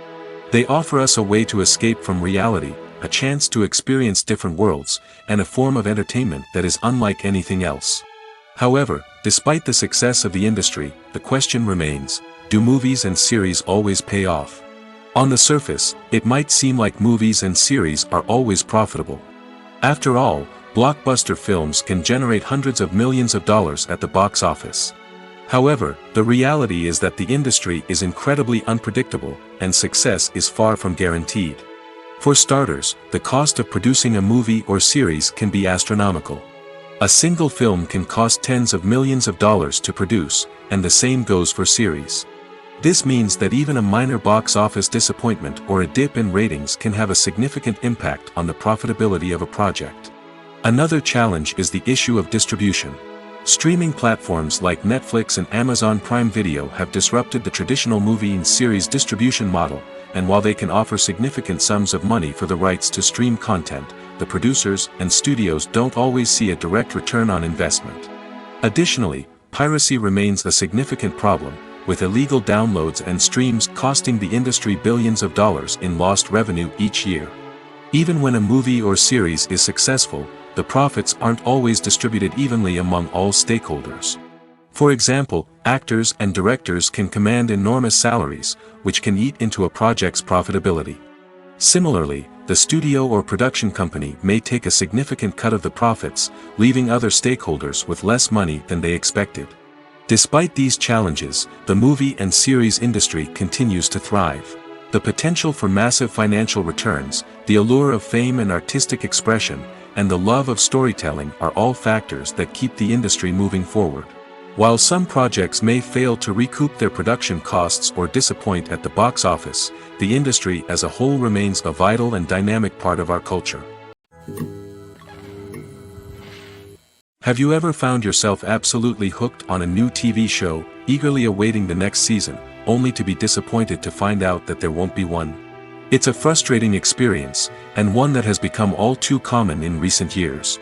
[SPEAKER 1] They offer us a way to escape from reality, a chance to experience different worlds, and a form of entertainment that is unlike anything else. However, despite the success of the industry, the question remains, do movies and series always pay off? On the surface, it might seem like movies and series are always profitable. After all, blockbuster films can generate hundreds of millions of dollars at the box office. However, the reality is that the industry is incredibly unpredictable, and success is far from guaranteed. For starters, the cost of producing a movie or series can be astronomical. A single film can cost tens of millions of dollars to produce, and the same goes for series. This means that even a minor box office disappointment or a dip in ratings can have a significant impact on the profitability of a project. Another challenge is the issue of distribution. Streaming platforms like Netflix and Amazon Prime Video have disrupted the traditional movie and series distribution model, and while they can offer significant sums of money for the rights to stream content, the producers and studios don't always see a direct return on investment. Additionally, piracy remains a significant problem, with illegal downloads and streams costing the industry billions of dollars in lost revenue each year. Even when a movie or series is successful, the profits aren't always distributed evenly among all stakeholders. For example, actors and directors can command enormous salaries, which can eat into a project's profitability. Similarly, the studio or production company may take a significant cut of the profits, leaving other stakeholders with less money than they expected. Despite these challenges, the movie and series industry continues to thrive. The potential for massive financial returns, the allure of fame and artistic expression, and the love of storytelling are all factors that keep the industry moving forward. While some projects may fail to recoup their production costs or disappoint at the box office, the industry as a whole remains a vital and dynamic part of our culture. Have you ever found yourself absolutely hooked on a new TV show, eagerly awaiting the next season, only to be disappointed to find out that there won't be one? It's a frustrating experience, and one that has become all too common in recent years.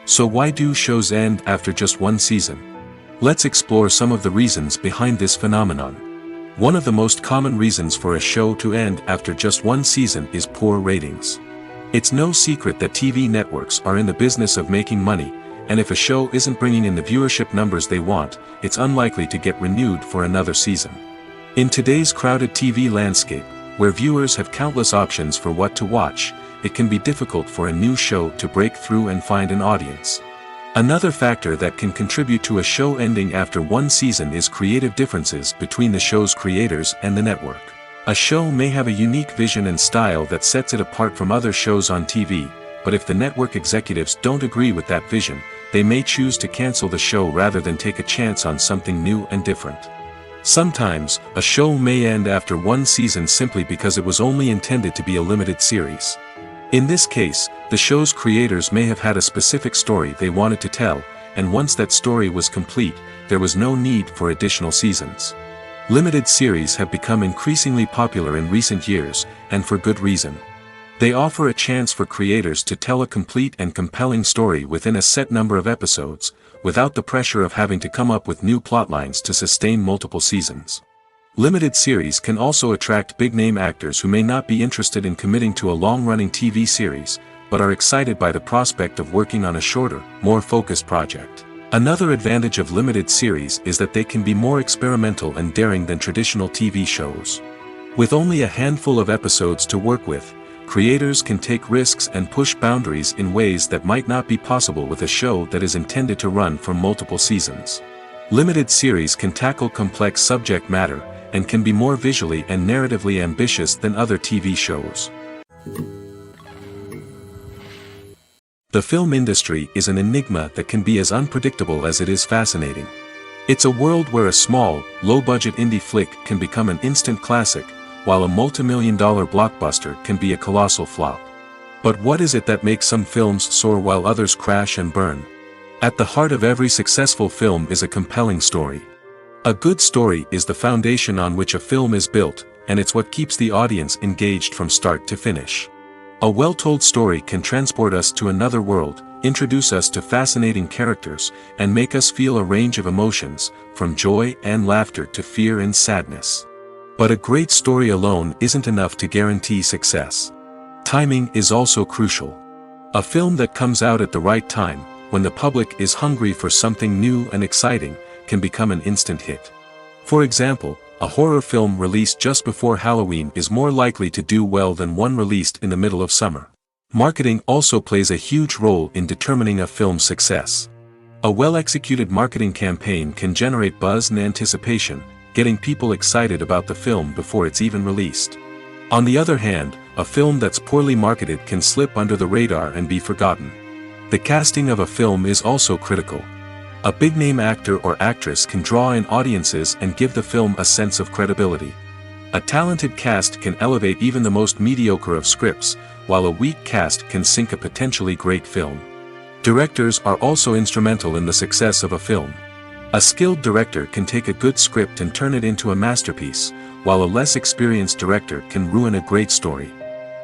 [SPEAKER 1] So why do shows end after just one season? Let's explore some of the reasons behind this phenomenon. One of the most common reasons for a show to end after just one season is poor ratings. It's no secret that TV networks are in the business of making money, and if a show isn't bringing in the viewership numbers they want, it's unlikely to get renewed for another season. In today's crowded TV landscape, where viewers have countless options for what to watch, it can be difficult for a new show to break through and find an audience. Another factor that can contribute to a show ending after one season is creative differences between the show's creators and the network. A show may have a unique vision and style that sets it apart from other shows on TV, but if the network executives don't agree with that vision, they may choose to cancel the show rather than take a chance on something new and different. Sometimes, a show may end after one season simply because it was only intended to be a limited series. In this case, the show's creators may have had a specific story they wanted to tell, and once that story was complete, there was no need for additional seasons. Limited series have become increasingly popular in recent years, and for good reason. They offer a chance for creators to tell a complete and compelling story within a set number of episodes, without the pressure of having to come up with new plotlines to sustain multiple seasons. Limited series can also attract big-name actors who may not be interested in committing to a long-running TV series, but are excited by the prospect of working on a shorter, more focused project. Another advantage of limited series is that they can be more experimental and daring than traditional TV shows. With only a handful of episodes to work with, creators can take risks and push boundaries in ways that might not be possible with a show that is intended to run for multiple seasons. Limited series can tackle complex subject matter, and can be more visually and narratively ambitious than other TV shows. The film industry is an enigma that can be as unpredictable as it is fascinating. It's a world where a small, low-budget indie flick can become an instant classic, while a multi-million-dollar blockbuster can be a colossal flop. But what is it that makes some films soar while others crash and burn? At the heart of every successful film is a compelling story. A good story is the foundation on which a film is built, and it's what keeps the audience engaged from start to finish. A well-told story can transport us to another world, introduce us to fascinating characters, and make us feel a range of emotions, from joy and laughter to fear and sadness. But a great story alone isn't enough to guarantee success. Timing is also crucial. A film that comes out at the right time, when the public is hungry for something new and exciting, can become an instant hit. For example, a horror film released just before Halloween is more likely to do well than one released in the middle of summer. Marketing also plays a huge role in determining a film's success. A well-executed marketing campaign can generate buzz and anticipation, getting people excited about the film before it's even released. On the other hand, a film that's poorly marketed can slip under the radar and be forgotten. The casting of a film is also critical. A big-name actor or actress can draw in audiences and give the film a sense of credibility. A talented cast can elevate even the most mediocre of scripts, while a weak cast can sink a potentially great film. Directors are also instrumental in the success of a film. A skilled director can take a good script and turn it into a masterpiece, while a less experienced director can ruin a great story.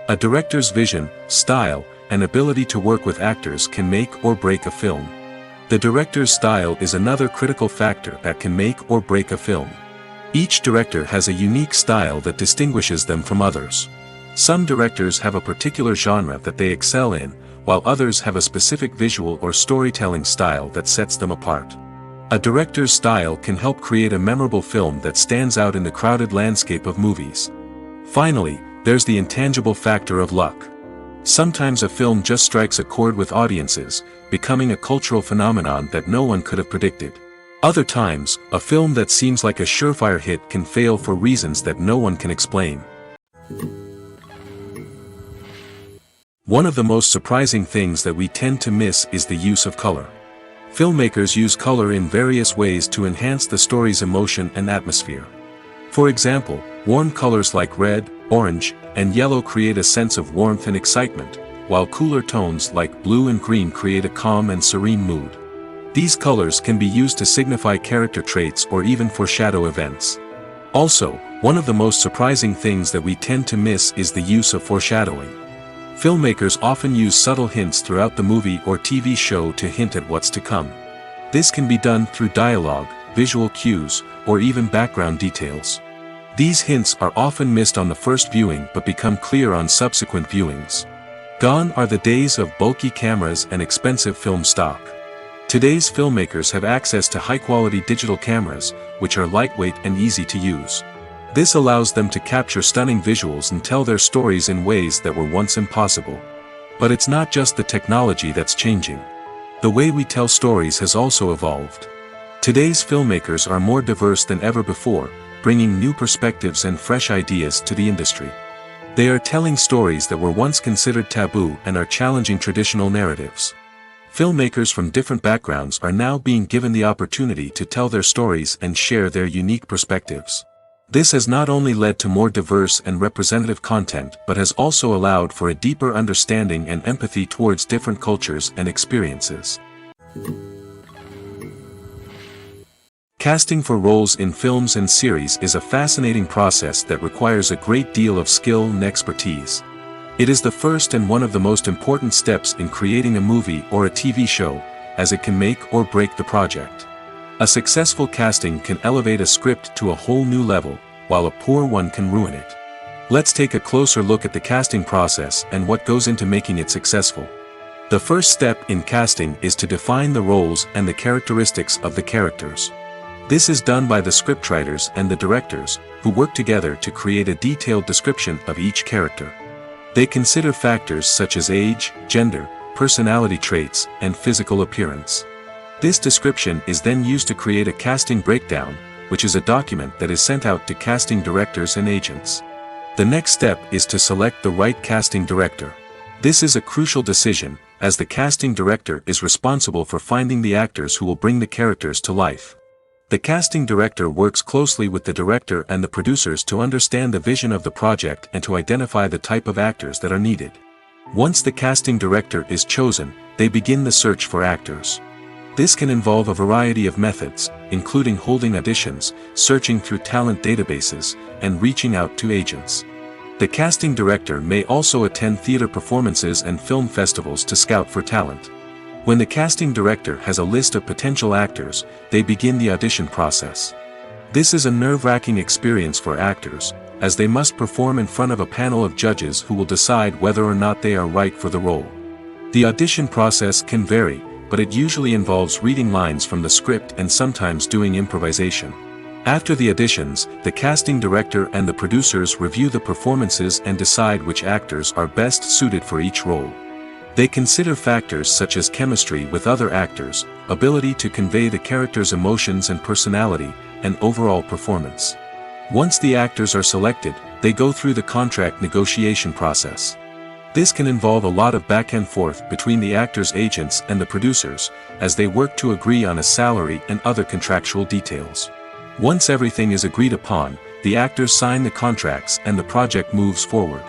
[SPEAKER 1] A director's vision, style, and ability to work with actors can make or break a film. The director's style is another critical factor that can make or break a film. Each director has a unique style that distinguishes them from others. Some directors have a particular genre that they excel in, while others have a specific visual or storytelling style that sets them apart. A director's style can help create a memorable film that stands out in the crowded landscape of movies. Finally, there's the intangible factor of luck. Sometimes a film just strikes a chord with audiences, becoming a cultural phenomenon that no one could have predicted. Other times, a film that seems like a surefire hit can fail for reasons that no one can explain. One of the most surprising things that we tend to miss is the use of color. Filmmakers use color in various ways to enhance the story's emotion and atmosphere. For example, warm colors like red, orange, and yellow create a sense of warmth and excitement, while cooler tones like blue and green create a calm and serene mood. These colors can be used to signify character traits or even foreshadow events. Also, one of the most surprising things that we tend to miss is the use of foreshadowing. Filmmakers often use subtle hints throughout the movie or TV show to hint at what's to come. This can be done through dialogue, visual cues, or even background details. These hints are often missed on the first viewing but become clear on subsequent viewings. Gone are the days of bulky cameras and expensive film stock. Today's filmmakers have access to high-quality digital cameras, which are lightweight and easy to use. This allows them to capture stunning visuals and tell their stories in ways that were once impossible. But it's not just the technology that's changing. The way we tell stories has also evolved. Today's filmmakers are more diverse than ever before, bringing new perspectives and fresh ideas to the industry. They are telling stories that were once considered taboo and are challenging traditional narratives. Filmmakers from different backgrounds are now being given the opportunity to tell their stories and share their unique perspectives. This has not only led to more diverse and representative content but has also allowed for a deeper understanding and empathy towards different cultures and experiences. Casting for roles in films and series is a fascinating process that requires a great deal of skill and expertise. It is the first and one of the most important steps in creating a movie or a TV show, as it can make or break the project. A successful casting can elevate a script to a whole new level, while a poor one can ruin it. Let's take a closer look at the casting process and what goes into making it successful. The first step in casting is to define the roles and the characteristics of the characters. This is done by the scriptwriters and the directors, who work together to create a detailed description of each character. They consider factors such as age, gender, personality traits, and physical appearance. This description is then used to create a casting breakdown, which is a document that is sent out to casting directors and agents. The next step is to select the right casting director. This is a crucial decision, as the casting director is responsible for finding the actors who will bring the characters to life. The casting director works closely with the director and the producers to understand the vision of the project and to identify the type of actors that are needed. Once the casting director is chosen, they begin the search for actors. This can involve a variety of methods, including holding auditions, searching through talent databases, and reaching out to agents. The casting director may also attend theater performances and film festivals to scout for talent. When the casting director has a list of potential actors, they begin the audition process. This is a nerve-wracking experience for actors, as they must perform in front of a panel of judges who will decide whether or not they are right for the role. The audition process can vary, but it usually involves reading lines from the script and sometimes doing improvisation. After the auditions, the casting director and the producers review the performances and decide which actors are best suited for each role. They consider factors such as chemistry with other actors, ability to convey the character's emotions and personality, and overall performance. Once the actors are selected, they go through the contract negotiation process. This can involve a lot of back and forth between the actors' agents and the producers, as they work to agree on a salary and other contractual details. Once everything is agreed upon, the actors sign the contracts and the project moves forward.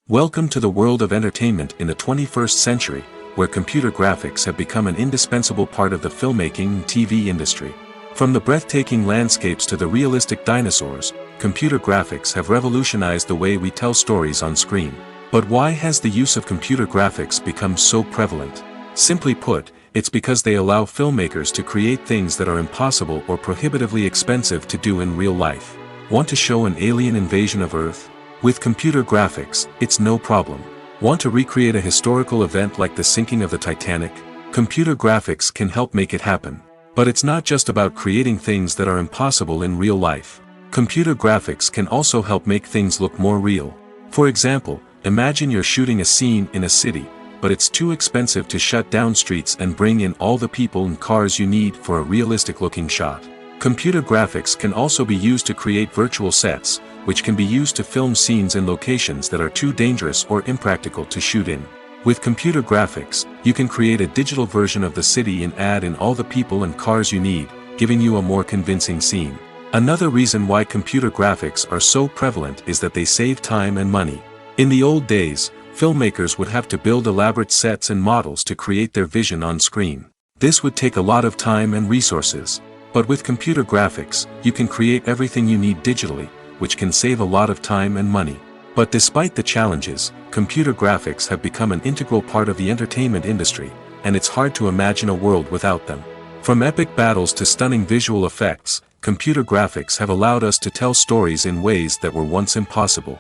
[SPEAKER 1] Welcome to the world of entertainment in the 21st century, where computer graphics have become an indispensable part of the filmmaking and TV industry. From the breathtaking landscapes to the realistic dinosaurs, computer graphics have revolutionized the way we tell stories on screen. But why has the use of computer graphics become so prevalent? Simply put, it's because they allow filmmakers to create things that are impossible or prohibitively expensive to do in real life. Want to show an alien invasion of Earth? With computer graphics, it's no problem. Want to recreate a historical event like the sinking of the Titanic? Computer graphics can help make it happen. But it's not just about creating things that are impossible in real life. Computer graphics can also help make things look more real. For example, imagine you're shooting a scene in a city, but it's too expensive to shut down streets and bring in all the people and cars you need for a realistic-looking shot. Computer graphics can also be used to create virtual sets, which can be used to film scenes in locations that are too dangerous or impractical to shoot in. With computer graphics, you can create a digital version of the city and add in all the people and cars you need, giving you a more convincing scene. Another reason why computer graphics are so prevalent is that they save time and money. In the old days, filmmakers would have to build elaborate sets and models to create their vision on screen. This would take a lot of time and resources. But with computer graphics, you can create everything you need digitally, which can save a lot of time and money. But despite the challenges, computer graphics have become an integral part of the entertainment industry, and it's hard to imagine a world without them. From epic battles to stunning visual effects, computer graphics have allowed us to tell stories in ways that were once impossible.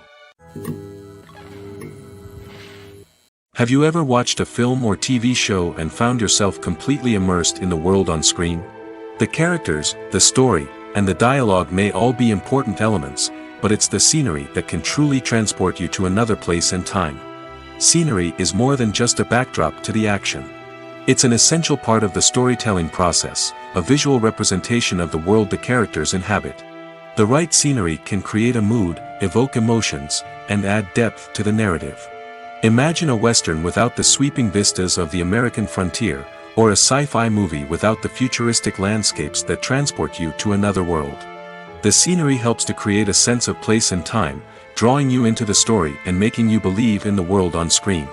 [SPEAKER 1] Have you ever watched a film or TV show and found yourself completely immersed in the world on screen? The characters, the story, and the dialogue may all be important elements, but it's the scenery that can truly transport you to another place and time. Scenery is more than just a backdrop to the action. It's an essential part of the storytelling process, a visual representation of the world the characters inhabit. The right scenery can create a mood, evoke emotions, and add depth to the narrative. Imagine a Western without the sweeping vistas of the American frontier, or a sci-fi movie without the futuristic landscapes that transport you to another world. The scenery helps to create a sense of place and time, drawing you into the story and making you believe in the world on screen.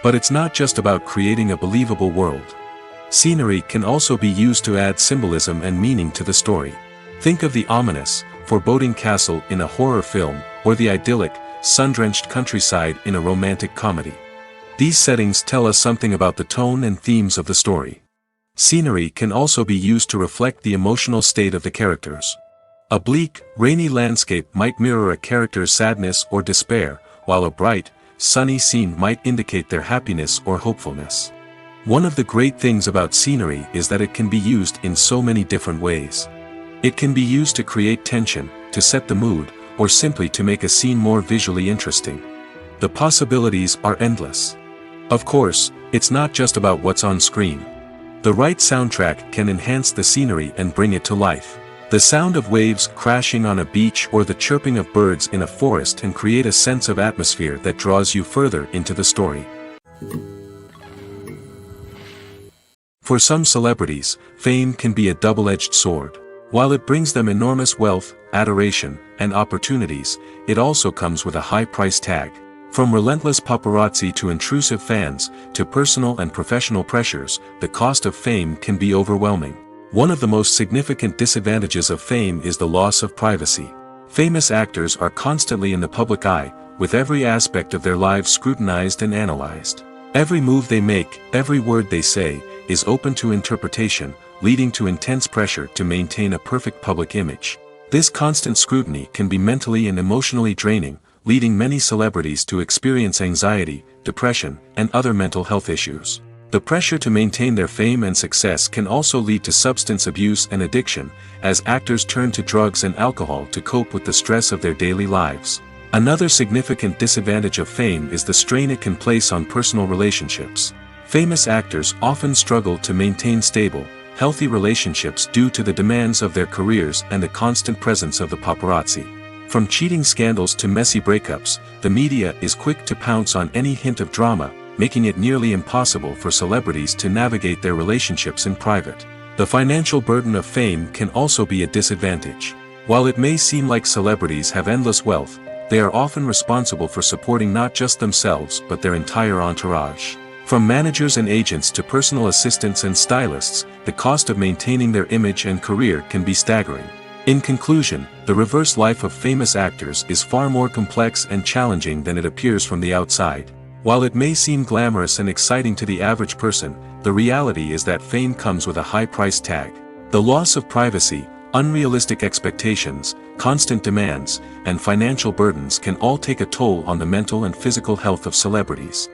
[SPEAKER 1] But it's not just about creating a believable world. Scenery can also be used to add symbolism and meaning to the story. Think of the ominous, foreboding castle in a horror film, or the idyllic, sun-drenched countryside in a romantic comedy. These settings tell us something about the tone and themes of the story. Scenery can also be used to reflect the emotional state of the characters. A bleak, rainy landscape might mirror a character's sadness or despair, while a bright, sunny scene might indicate their happiness or hopefulness. One of the great things about scenery is that it can be used in so many different ways. It can be used to create tension, to set the mood, or simply to make a scene more visually interesting. The possibilities are endless. Of course, it's not just about what's on screen. The right soundtrack can enhance the scenery and bring it to life. The sound of waves crashing on a beach or the chirping of birds in a forest can create a sense of atmosphere that draws you further into the story. For some celebrities, fame can be a double-edged sword. While it brings them enormous wealth, adoration, and opportunities, it also comes with a high price tag. From relentless paparazzi to intrusive fans, to personal and professional pressures, the cost of fame can be overwhelming. One of the most significant disadvantages of fame is the loss of privacy. Famous actors are constantly in the public eye, with every aspect of their lives scrutinized and analyzed. Every move they make, every word they say, is open to interpretation, leading to intense pressure to maintain a perfect public image. This constant scrutiny can be mentally and emotionally draining, leading many celebrities to experience anxiety, depression, and other mental health issues. The pressure to maintain their fame and success can also lead to substance abuse and addiction, as actors turn to drugs and alcohol to cope with the stress of their daily lives. Another significant disadvantage of fame is the strain it can place on personal relationships. Famous actors often struggle to maintain stable, healthy relationships due to the demands of their careers and the constant presence of the paparazzi. From cheating scandals to messy breakups, the media is quick to pounce on any hint of drama, making it nearly impossible for celebrities to navigate their relationships in private. The financial burden of fame can also be a disadvantage. While it may seem like celebrities have endless wealth, they are often responsible for supporting not just themselves but their entire entourage. From managers and agents to personal assistants and stylists, the cost of maintaining their image and career can be staggering. In conclusion, the reverse life of famous actors is far more complex and challenging than it appears from the outside. While it may seem glamorous and exciting to the average person, the reality is that fame comes with a high price tag. The loss of privacy, unrealistic expectations, constant demands, and financial burdens can all take a toll on the mental and physical health of celebrities.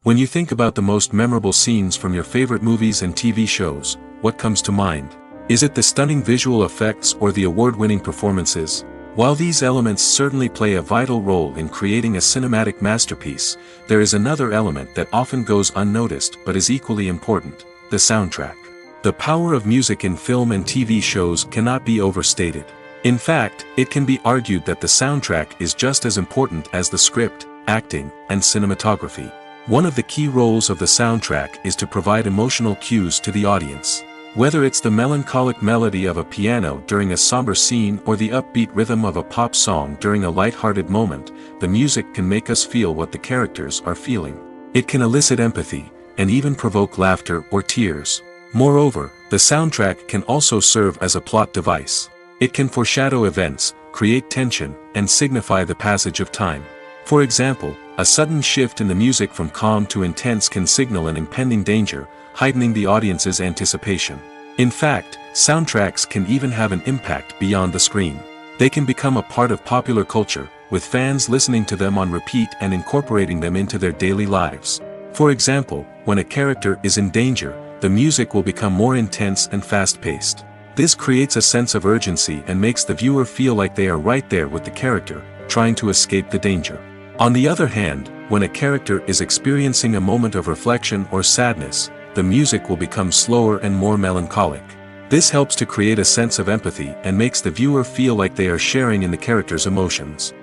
[SPEAKER 1] When you think about the most memorable scenes from your favorite movies and TV shows, what comes to mind? Is it the stunning visual effects or the award-winning performances? While these elements certainly play a vital role in creating a cinematic masterpiece, there is another element that often goes unnoticed but is equally important: the soundtrack. The power of music in film and TV shows cannot be overstated. In fact, it can be argued that the soundtrack is just as important as the script, acting, and cinematography. One of the key roles of the soundtrack is to provide emotional cues to the audience. Whether it's the melancholic melody of a piano during a somber scene or the upbeat rhythm of a pop song during a light-hearted moment, the music can make us feel what the characters are feeling. It can elicit empathy, and even provoke laughter or tears. Moreover, the soundtrack can also serve as a plot device. It can foreshadow events, create tension, and signify the passage of time. For example, a sudden shift in the music from calm to intense can signal an impending danger, heightening the audience's anticipation. In fact, soundtracks can even have an impact beyond the screen. They can become a part of popular culture, with fans listening to them on repeat and incorporating them into their daily lives. For example, when a character is in danger, the music will become more intense and fast-paced. This creates a sense of urgency and makes the viewer feel like they are right there with the character, trying to escape the danger. On the other hand, when a character is experiencing a moment of reflection or sadness, the music will become slower and more melancholic. This helps to create a sense of empathy and makes the viewer feel like they are sharing in the character's emotions.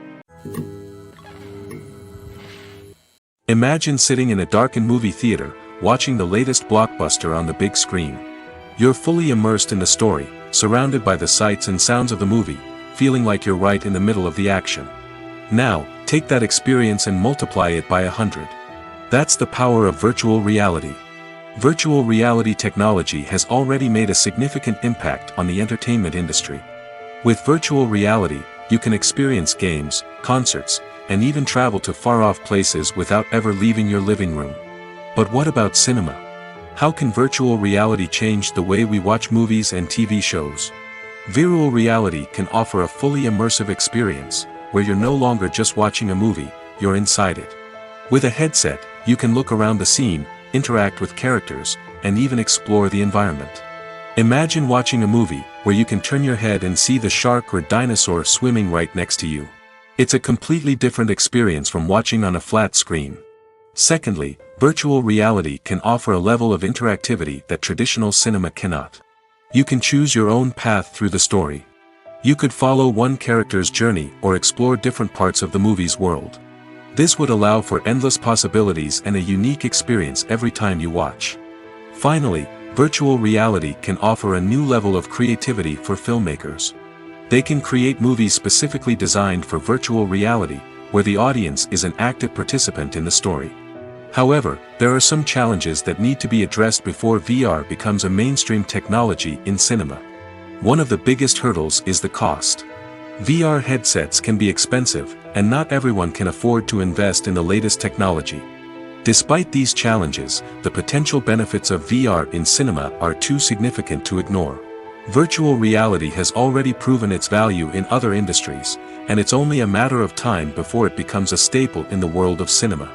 [SPEAKER 1] Imagine sitting in a darkened movie theater, watching the latest blockbuster on the big screen. You're fully immersed in the story, surrounded by the sights and sounds of the movie, feeling like you're right in the middle of the action. Now, take that experience and multiply it by 100. That's the power of virtual reality. Virtual reality technology has already made a significant impact on the entertainment industry. With virtual reality, you can experience games, concerts, and even travel to far-off places without ever leaving your living room. But what about cinema? How can virtual reality change the way we watch movies and TV shows? Virtual reality can offer a fully immersive experience, where you're no longer just watching a movie, you're inside it. With a headset, you can look around the scene, interact with characters, and even explore the environment. Imagine watching a movie where you can turn your head and see the shark or dinosaur swimming right next to you. It's a completely different experience from watching on a flat screen. Secondly, virtual reality can offer a level of interactivity that traditional cinema cannot. You can choose your own path through the story. You could follow one character's journey or explore different parts of the movie's world. This would allow for endless possibilities and a unique experience every time you watch. Finally, virtual reality can offer a new level of creativity for filmmakers. They can create movies specifically designed for virtual reality, where the audience is an active participant in the story. However, there are some challenges that need to be addressed before VR becomes a mainstream technology in cinema. One of the biggest hurdles is the cost. VR headsets can be expensive, and not everyone can afford to invest in the latest technology. Despite these challenges, the potential benefits of VR in cinema are too significant to ignore. Virtual reality has already proven its value in other industries, and it's only a matter of time before it becomes a staple in the world of cinema.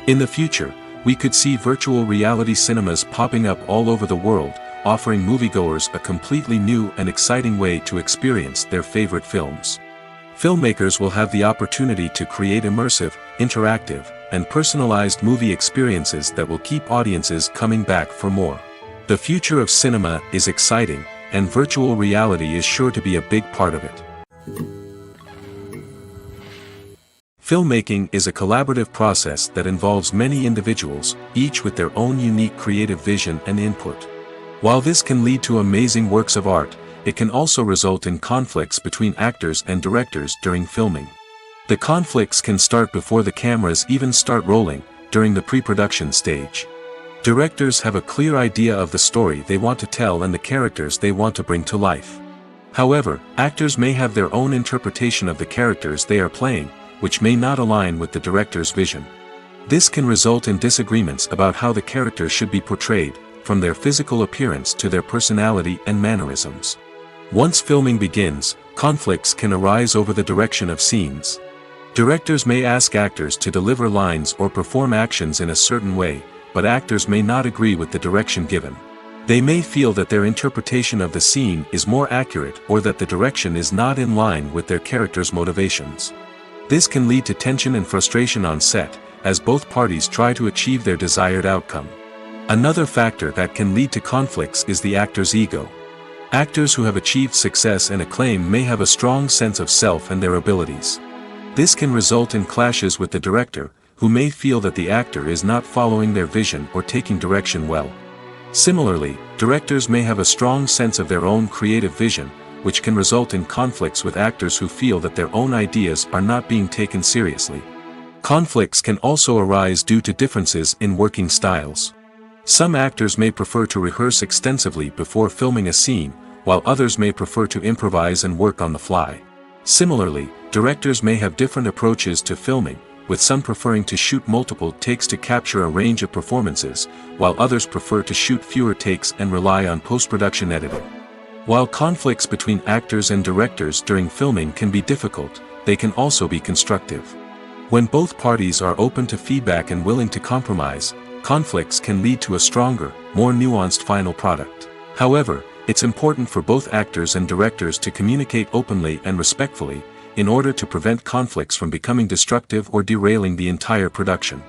[SPEAKER 1] In the future, we could see virtual reality cinemas popping up all over the world, offering moviegoers a completely new and exciting way to experience their favorite films. Filmmakers will have the opportunity to create immersive, interactive, and personalized movie experiences that will keep audiences coming back for more. The future of cinema is exciting, and virtual reality is sure to be a big part of it. Filmmaking is a collaborative process that involves many individuals, each with their own unique creative vision and input. While this can lead to amazing works of art, it can also result in conflicts between actors and directors during filming. The conflicts can start before the cameras even start rolling, during the pre-production stage. Directors have a clear idea of the story they want to tell and the characters they want to bring to life. However, actors may have their own interpretation of the characters they are playing, which may not align with the director's vision. This can result in disagreements about how the characters should be portrayed, from their physical appearance to their personality and mannerisms. Once filming begins, conflicts can arise over the direction of scenes. Directors may ask actors to deliver lines or perform actions in a certain way, but actors may not agree with the direction given. They may feel that their interpretation of the scene is more accurate or that the direction is not in line with their character's motivations. This can lead to tension and frustration on set, as both parties try to achieve their desired outcome. Another factor that can lead to conflicts is the actor's ego. Actors who have achieved success and acclaim may have a strong sense of self and their abilities. This can result in clashes with the director, who may feel that the actor is not following their vision or taking direction well. Similarly, directors may have a strong sense of their own creative vision, which can result in conflicts with actors who feel that their own ideas are not being taken seriously. Conflicts can also arise due to differences in working styles. Some actors may prefer to rehearse extensively before filming a scene, while others may prefer to improvise and work on the fly. Similarly, directors may have different approaches to filming, with some preferring to shoot multiple takes to capture a range of performances, while others prefer to shoot fewer takes and rely on post-production editing. While conflicts between actors and directors during filming can be difficult, they can also be constructive. When both parties are open to feedback and willing to compromise, conflicts can lead to a stronger, more nuanced final product. However, it's important for both actors and directors to communicate openly and respectfully, in order to prevent conflicts from becoming destructive or derailing the entire production.